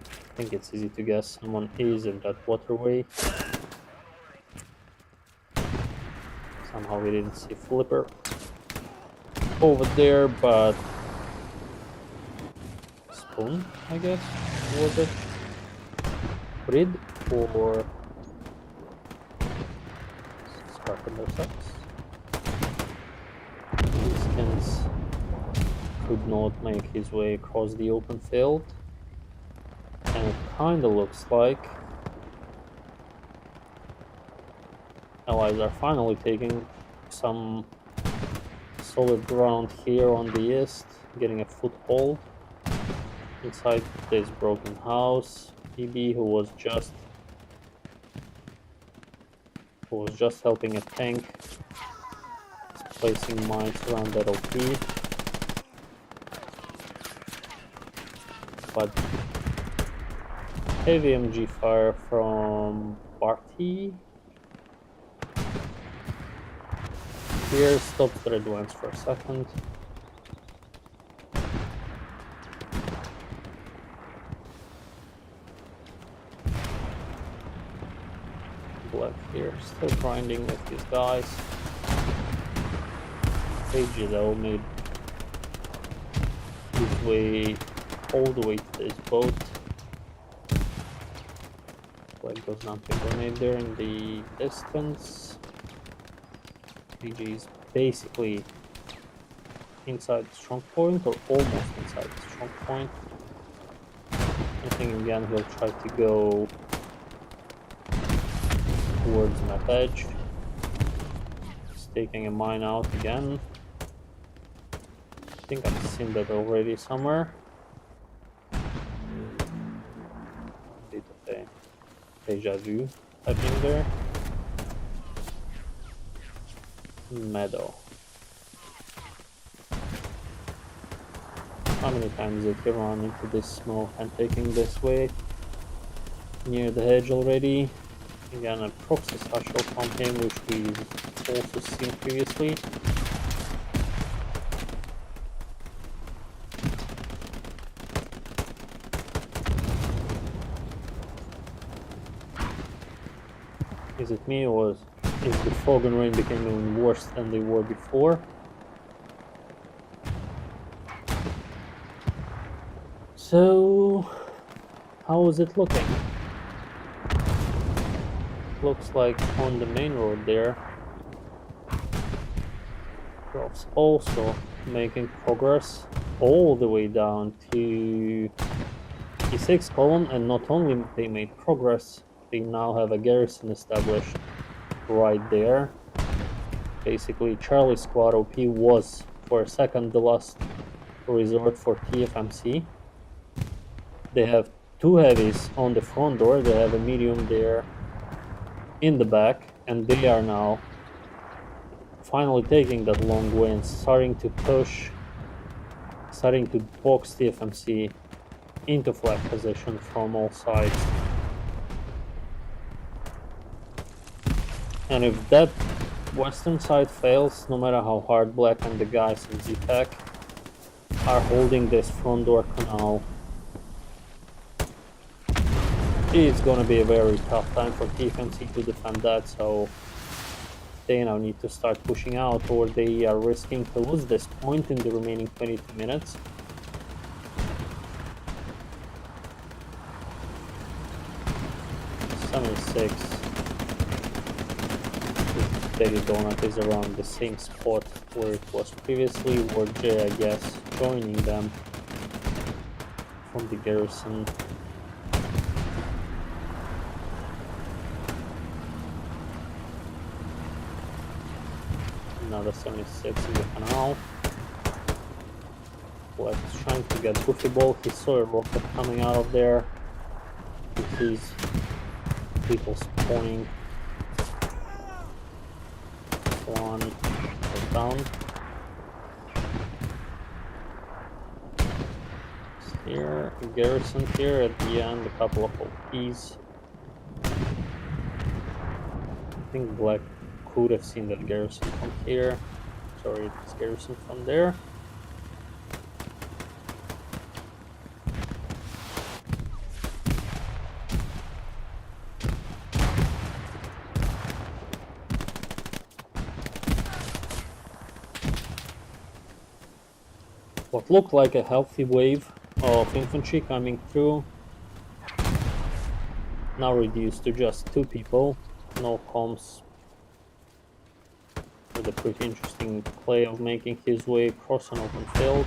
I think it's easy to guess someone is in that waterway. Somehow we didn't see Flipper over there, but Spoon, I guess, was it? Brid or Carpenter Sucks? Skins could not make his way across the open field, and it kinda looks like Allies are finally taking some solid ground here on the east, getting a foothold inside this broken house. PB, who was just helping a tank, is placing mines around that OP. But heavy MG fire from Barty here stops the red ones for a second. Black here, still grinding with these guys. Page though made his way all the way to this boat. Black goes down to grenade there in the distance. PG is basically inside the strong point, or almost inside the strong point. I think again he'll try to go towards map edge. He's taking a mine out again. I think I've seen that already somewhere. Okay. Deja vu happening there. Meadow. How many times did he run into this smoke and taking this way? Near the hedge already. Again, a proxy satchel from him, which we've also seen previously. Is it me, or is the fog and rain becoming worse than they were before? So, how is it looking? Looks like on the main road there, ROFS also making progress all the way down to E6 column, and not only they made progress, they now have a garrison established right there. Basically, Charlie Squad OP was for a second the last resort for TFMC. They have two heavies on the front door, they have a medium there in the back, and they are now finally taking that long way and starting to box TFMC into flag position from all sides. And if that western side fails, no matter how hard Black and the guys in ZPAC are holding this front door canal, it's gonna be a very tough time for TFMC to defend that, so they now need to start pushing out, or they are risking to lose this point in the remaining 22 minutes. '76. Daily Donut is around the same spot where it was previously, or Jay, I guess, joining them from the garrison. Another 76 in the canal. Black is trying to get Goofy Ball. He saw a rocket coming out of there. He sees people spawning. One down. Here, a garrison here at the end, a couple of OPs. I think Black could have seen that garrison from here. Sorry, it's garrison from there. What looked like a healthy wave of infantry coming through, now reduced to just 2 people. No comms, with a pretty interesting play of making his way across an open field.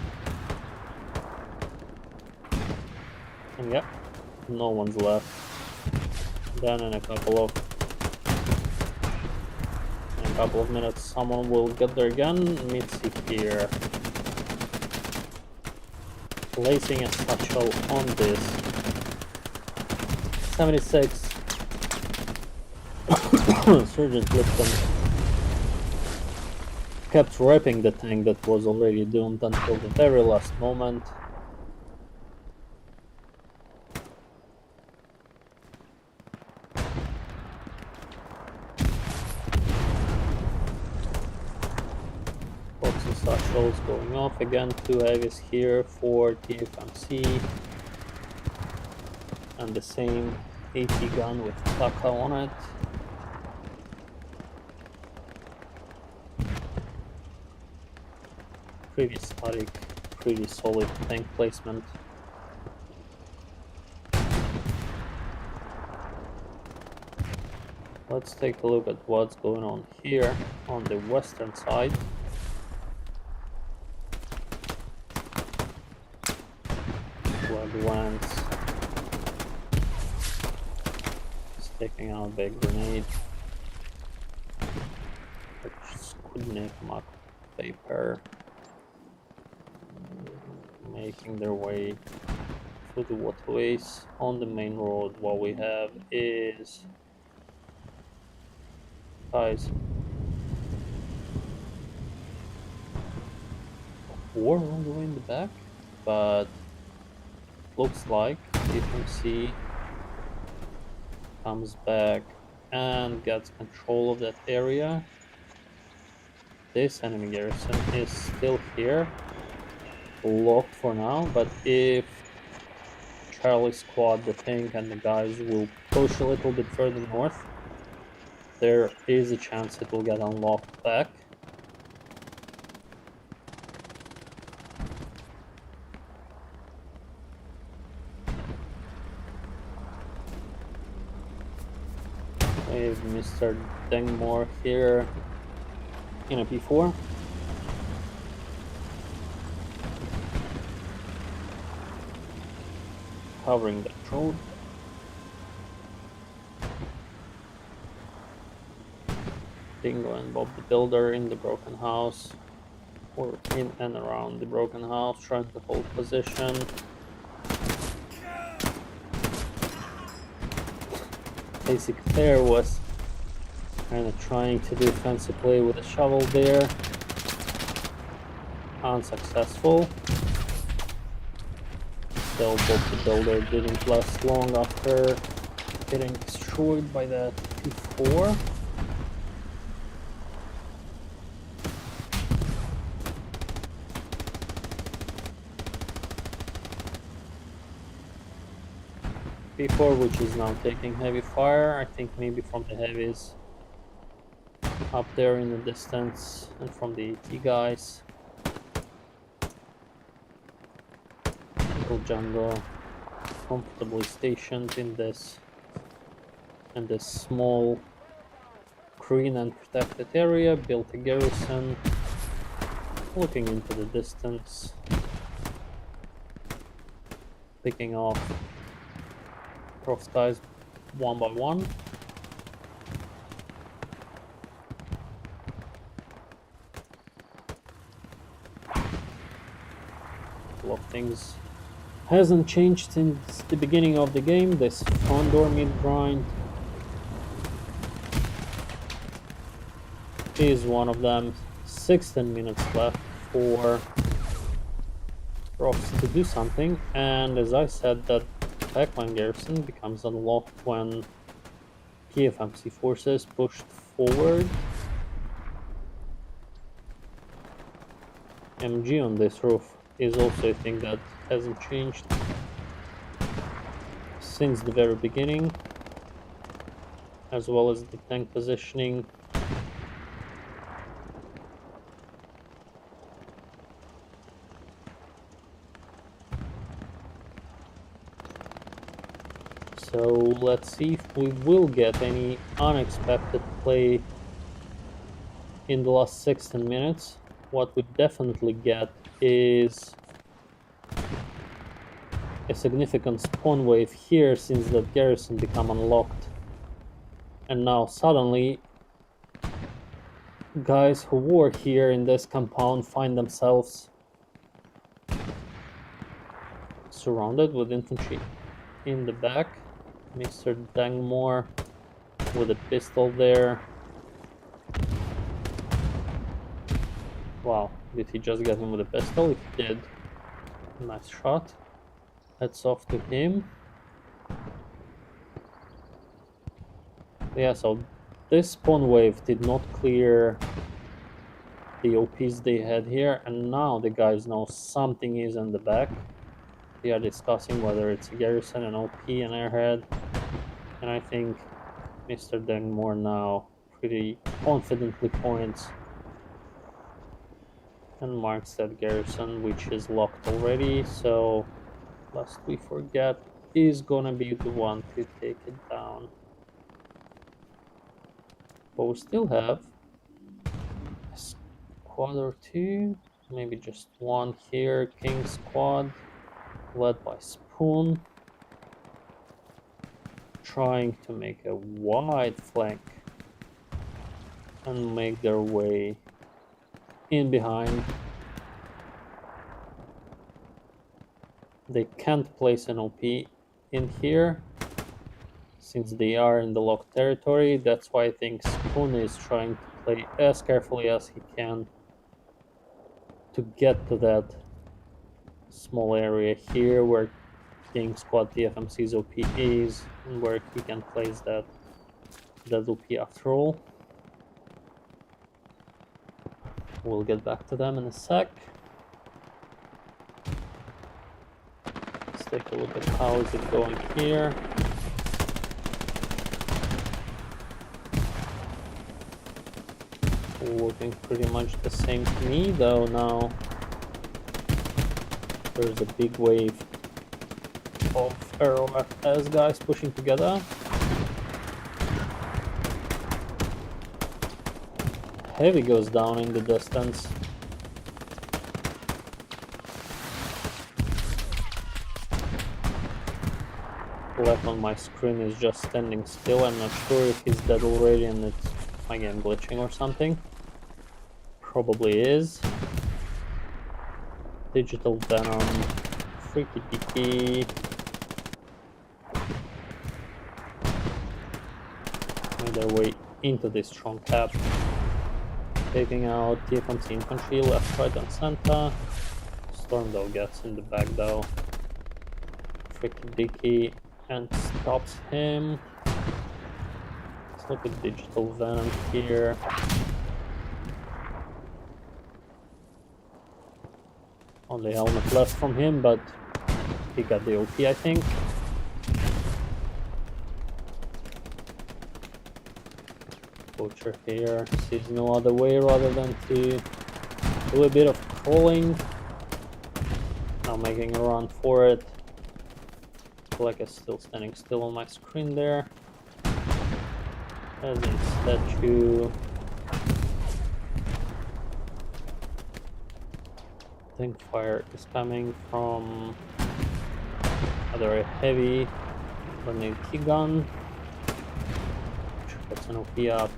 And yeah, no one's left. Then in a couple of minutes someone will get their gun. Mitzi here, placing a satchel on this 76. Sergeant Lipton kept wrapping the tank that was already doomed until the very last moment. Boxing satchels going off again, 2 heavies here for TFMC, and the same AT gun with Taka on it. Pretty static, pretty solid tank placement. Let's take a look at what's going on here on the western side. Blood Lance is taking out a big grenade, which could make much paper, making their way through the waterways. On the main road, what we have is, guys, war all the way in the back, but looks like TFMC comes back and gets control of that area. This enemy garrison is still here, locked for now, but if Charlie Squad, the tank, and the guys will push a little bit further north, there is a chance it will get unlocked back. We have Mr. Dengmore here in a P4. Covering that road. Dingo and Bob the Builder in the broken house, or in and around the broken house, trying to hold position. Basic Fair was kind of trying to do fancy play with a shovel there. Unsuccessful. Still, Bob the Builder didn't last long after getting destroyed by that P4. P4, which is now taking heavy fire, I think maybe from the heavies up there in the distance and from the AT guys. Little Django comfortably stationed in this small green and protected area, built a garrison, looking into the distance, picking off ROFS guys one by one. A lot of things hasn't changed since the beginning of the game. This front door mid grind is one of them. 16 minutes left for ROFS to do something, and as I said, that backline garrison becomes unlocked when TFMC forces pushed forward. MG on this roof is also a thing that hasn't changed since the very beginning, as well as the tank positioning. So let's see if we will get any unexpected play in the last 16 minutes. What we definitely get is a significant spawn wave here, since that garrison become unlocked. And now suddenly guys who were here in this compound find themselves surrounded with infantry in the back. Mr. Dangmore with a pistol there. Wow, did he just get him with a pistol? If he did, nice shot. Heads off to him. Yeah, so this spawn wave did not clear the OPs they had here, and now the guys know something is in the back. They are discussing whether it's a garrison, an OP, an airhead, and I think Mr. Dengmore now pretty confidently points and marks that garrison, which is locked already, so lest we forget, is gonna be the one to take it down. But we still have a squad or two, maybe just one here. King squad, led by Spoon, trying to make a wide flank and make their way in behind. They can't place an OP in here since they are in the locked territory. That's why I think Spoon is trying to play as carefully as he can to get to that small area here where King Squad TFMC's OP is, and where he can place that OP after all. We'll get back to them in a sec. Let's take a look at how is it going here. Looking pretty much the same to me, though now there's a big wave of ROFS guys pushing together. Heavy goes down in the distance. Left on my screen is just standing still. I'm not sure if he's dead already and it's my game glitching or something. Probably is. Digital Venom, Freaky Deaky. Made their way into this strong cap. Taking out TFMC infantry left, right, and center. Stormdog gets in the back though. Freaky Deaky and stops him. Let's look at Digital Venom here. Only helmet left from him, but he got the OP, I think. Butcher here sees no other way rather than to do a bit of crawling. Now making a run for it. Like it's still standing still on my screen there. As in statue. I think fire is coming from either a heavy grenade key gun. That's an OP up.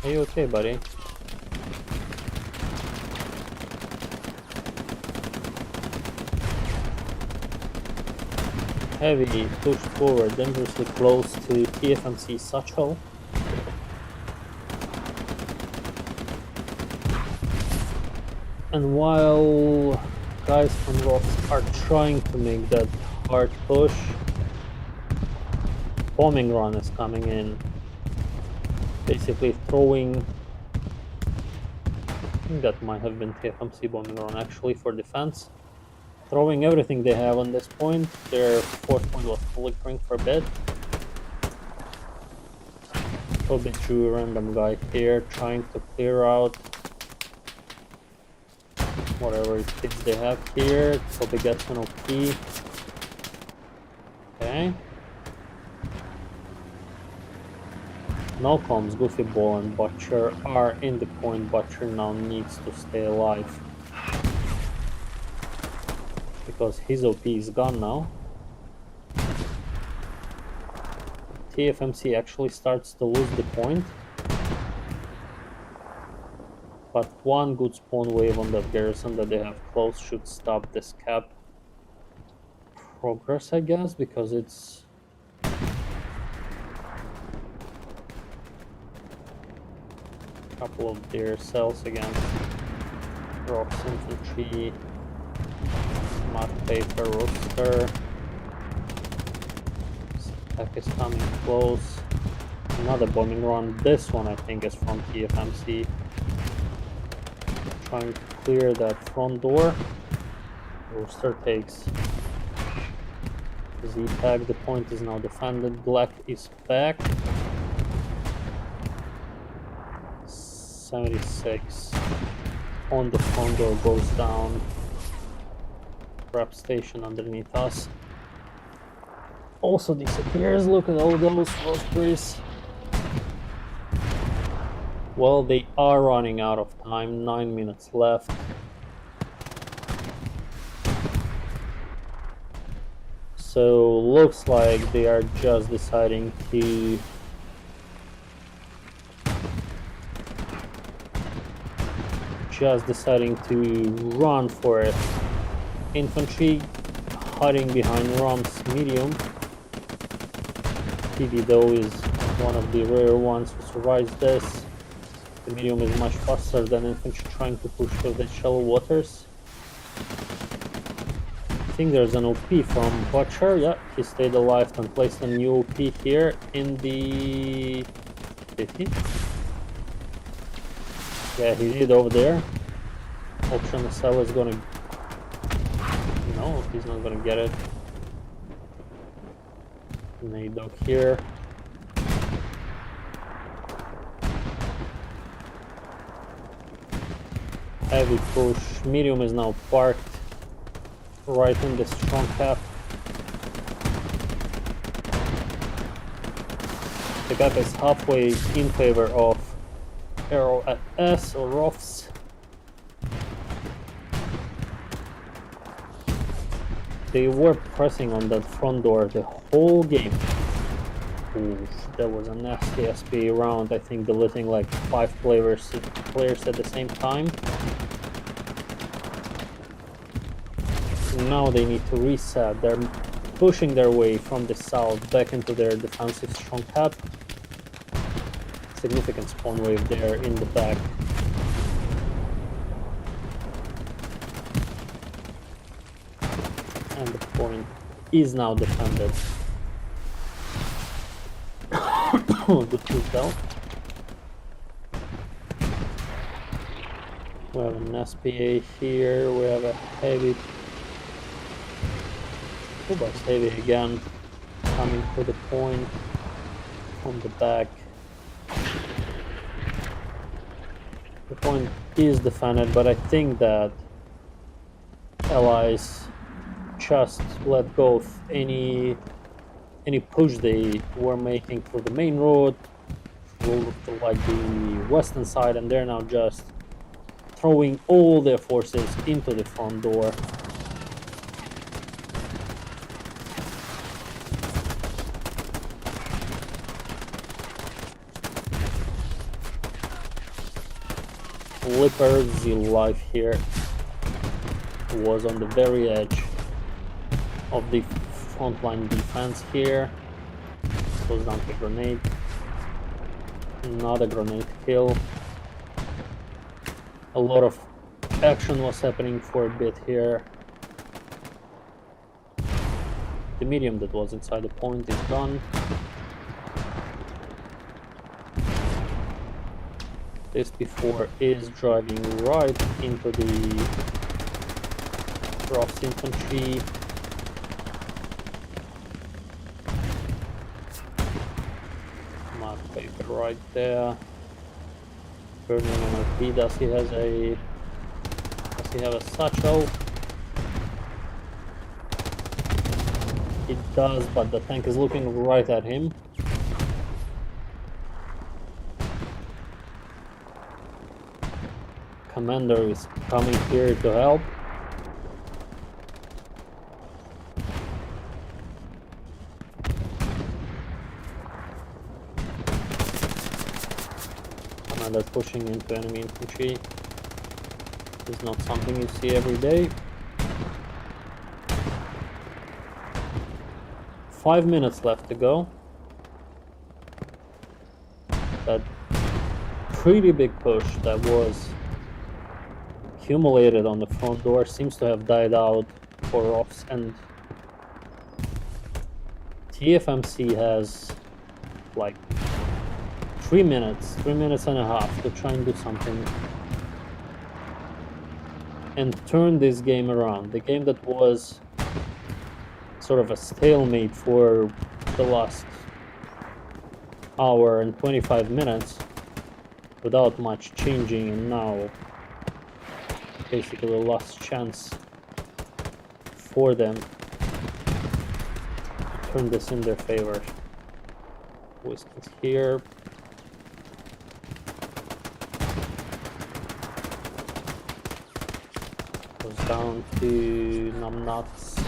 Are you okay, buddy? Heavy pushed forward, dangerously close to TFMC Satchel. And while guys from ROFS are trying to make that hard push, bombing run is coming in. Basically throwing, I think that might have been TFMC bombing run actually for defense. Throwing everything they have on this point. Their fourth point was flickering for a bit. Probably drew a random guy here trying to clear out whatever it is they have here. Probably gets an OP. Okay. Now comes Goofy Ball and Butcher are in the point. Butcher now needs to stay alive, because his OP is gone now. TFMC actually starts to lose the point. But one good spawn wave on that garrison that they have close should stop this cap progress, I guess, because it's a couple of their cells against ROFS infantry. Mud paper rooster. Attack is coming close. Another bombing run. This one I think is from TFMC. Trying to clear that front door. Rooster takes Z-tag. The point is now defended. Black is back. 76 on the front door goes down. Trap station underneath us also disappears. Look at all those roasteries. Well, they are running out of time. 9 minutes left. So looks like they are just deciding to just deciding to run for it. Infantry hiding behind ROM's medium. TD though is one of the rare ones who survives this. The medium is much faster than infantry trying to push through the shallow waters. I think there's an OP from Butcher. Yeah, he stayed alive and placed a new OP here in the 50. Yeah, he did over there. Option SL is gonna... No, he's not gonna get it. Nadok here. Heavy push. Medium is now parked right in the strong cap. The gap is halfway in favor of ROFS or ROFS. They were pressing on that front door the whole game. Oof, that was a nasty SP round. I think deleting like 5 players at the same time. Now they need to reset. They're pushing their way from the south back into their defensive strong cap. Significant spawn wave there in the back. And the point is now defended. The push down. We have an SPA here. We have a heavy. That's heavy again. Coming to the point from the back. The point is defended, but I think that allies just let go of any push they were making through the main road, through like the western side, and they're now just throwing all their forces into the front door. Flipper, the life here, was on the very edge of the frontline defense here. Goes down to grenade. Another grenade kill. A lot of action was happening for a bit here. The medium that was inside the point is gone. This before is driving right into the ROFS infantry. Mark paper right there. Burning MLP. Does he have a satchel? It does, but the tank is looking right at him. Commander is coming here to help. Commander pushing into enemy infantry is not something you see every day. 5 minutes left to go. That pretty big push that was accumulated on the front door seems to have died out for ROFS, and TFMC has like 3 minutes and a half to try and do something and turn this game around. The game that was sort of a stalemate for the last hour and 25 minutes without much changing, and now basically the last chance for them to turn this in their favor. Whiskey's here. Goes down to numbnuts.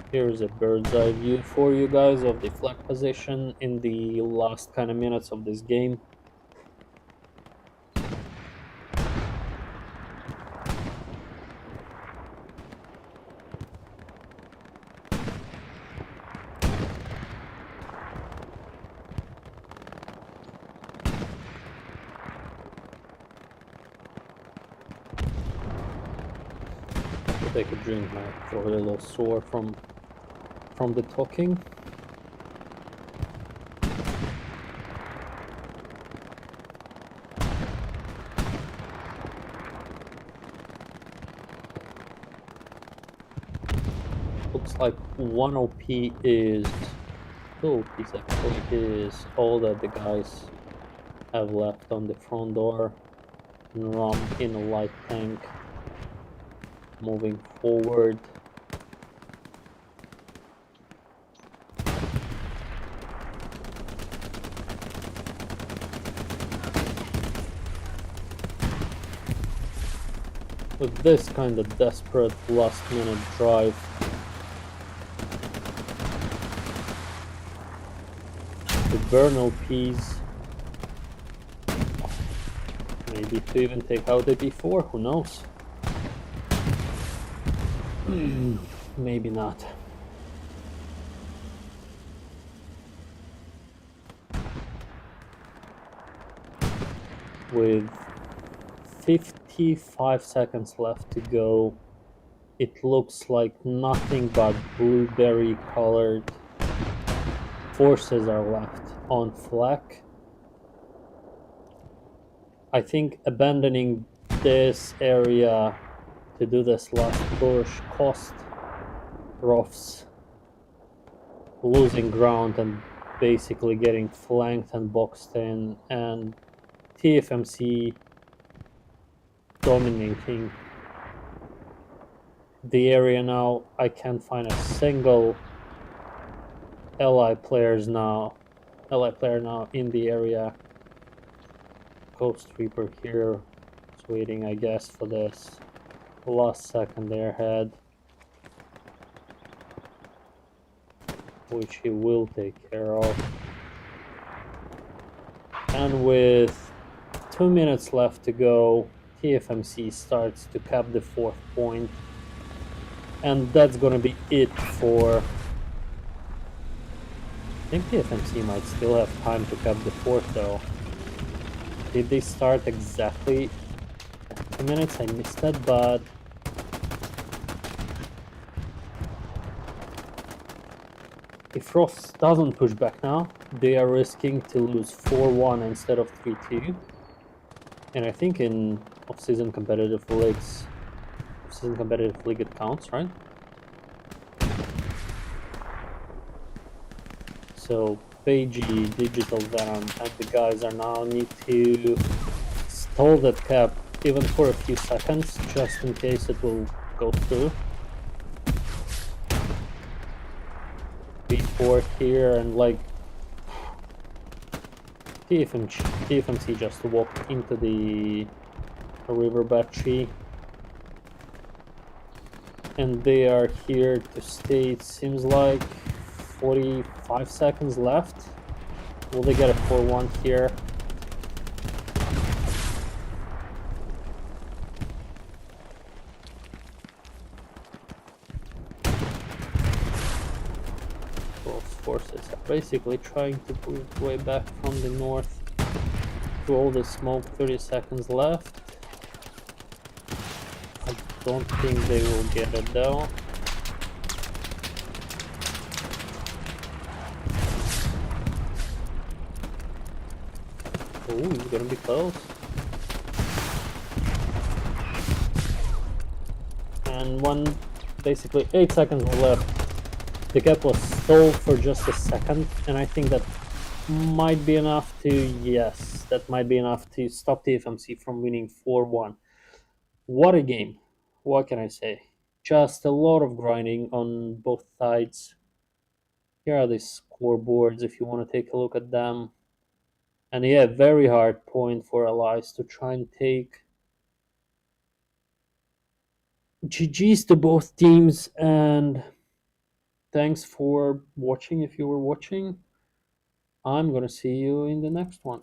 Here's a bird's eye view for you guys of the flag position in the last kind of minutes of this game. Take a drink, my throat a little sore from the talking. Looks like one OP is 2 OPs actually is all that the guys have left on the front door. Rum in a light tank. Moving forward. With this kind of desperate last minute drive, to burn OPs, maybe to even take out the B4, who knows? Maybe not. With 55 seconds left to go, it looks like nothing but blueberry colored forces are left on flak. I think abandoning this area to do this last push cost ROFS losing ground and basically getting flanked and boxed in, and TFMC dominating the area now. I can't find a single ally player now in the area. Ghost Reaper here is waiting, I guess, for this last second airhead, which he will take care of. And with 2 minutes left to go, TFMC starts to cap the 4th point, and that's gonna be it for... I think TFMC might still have time to cap the 4th though. Did they start exactly at 2 minutes? I missed that, but if ROFS doesn't push back now, they are risking to lose 4-1 instead of 3-2. And I think in off-season competitive leagues, it counts, right? So Beiji, Digital Venom, and the guys are now need to stall that cap even for a few seconds, just in case it will go through. B4 here, and like TFMC just walked into the river battery, and they are here to stay. It seems like 45 seconds left. Will they get a 4-1 here? Forces are basically trying to pull its way back from the north through all the smoke. 30 seconds left. I don't think they will get it though. Oh, it's gonna be close. And basically 8 seconds left. The gap was stalled for just a second, and I think that might be enough to stop TFMC from winning 4-1. What a game. What can I say? Just a lot of grinding on both sides. Here are the scoreboards if you want to take a look at them. And yeah, very hard point for allies to try and take. GG's to both teams, and Thanks for watching. If you were watching, I'm gonna see you in the next one.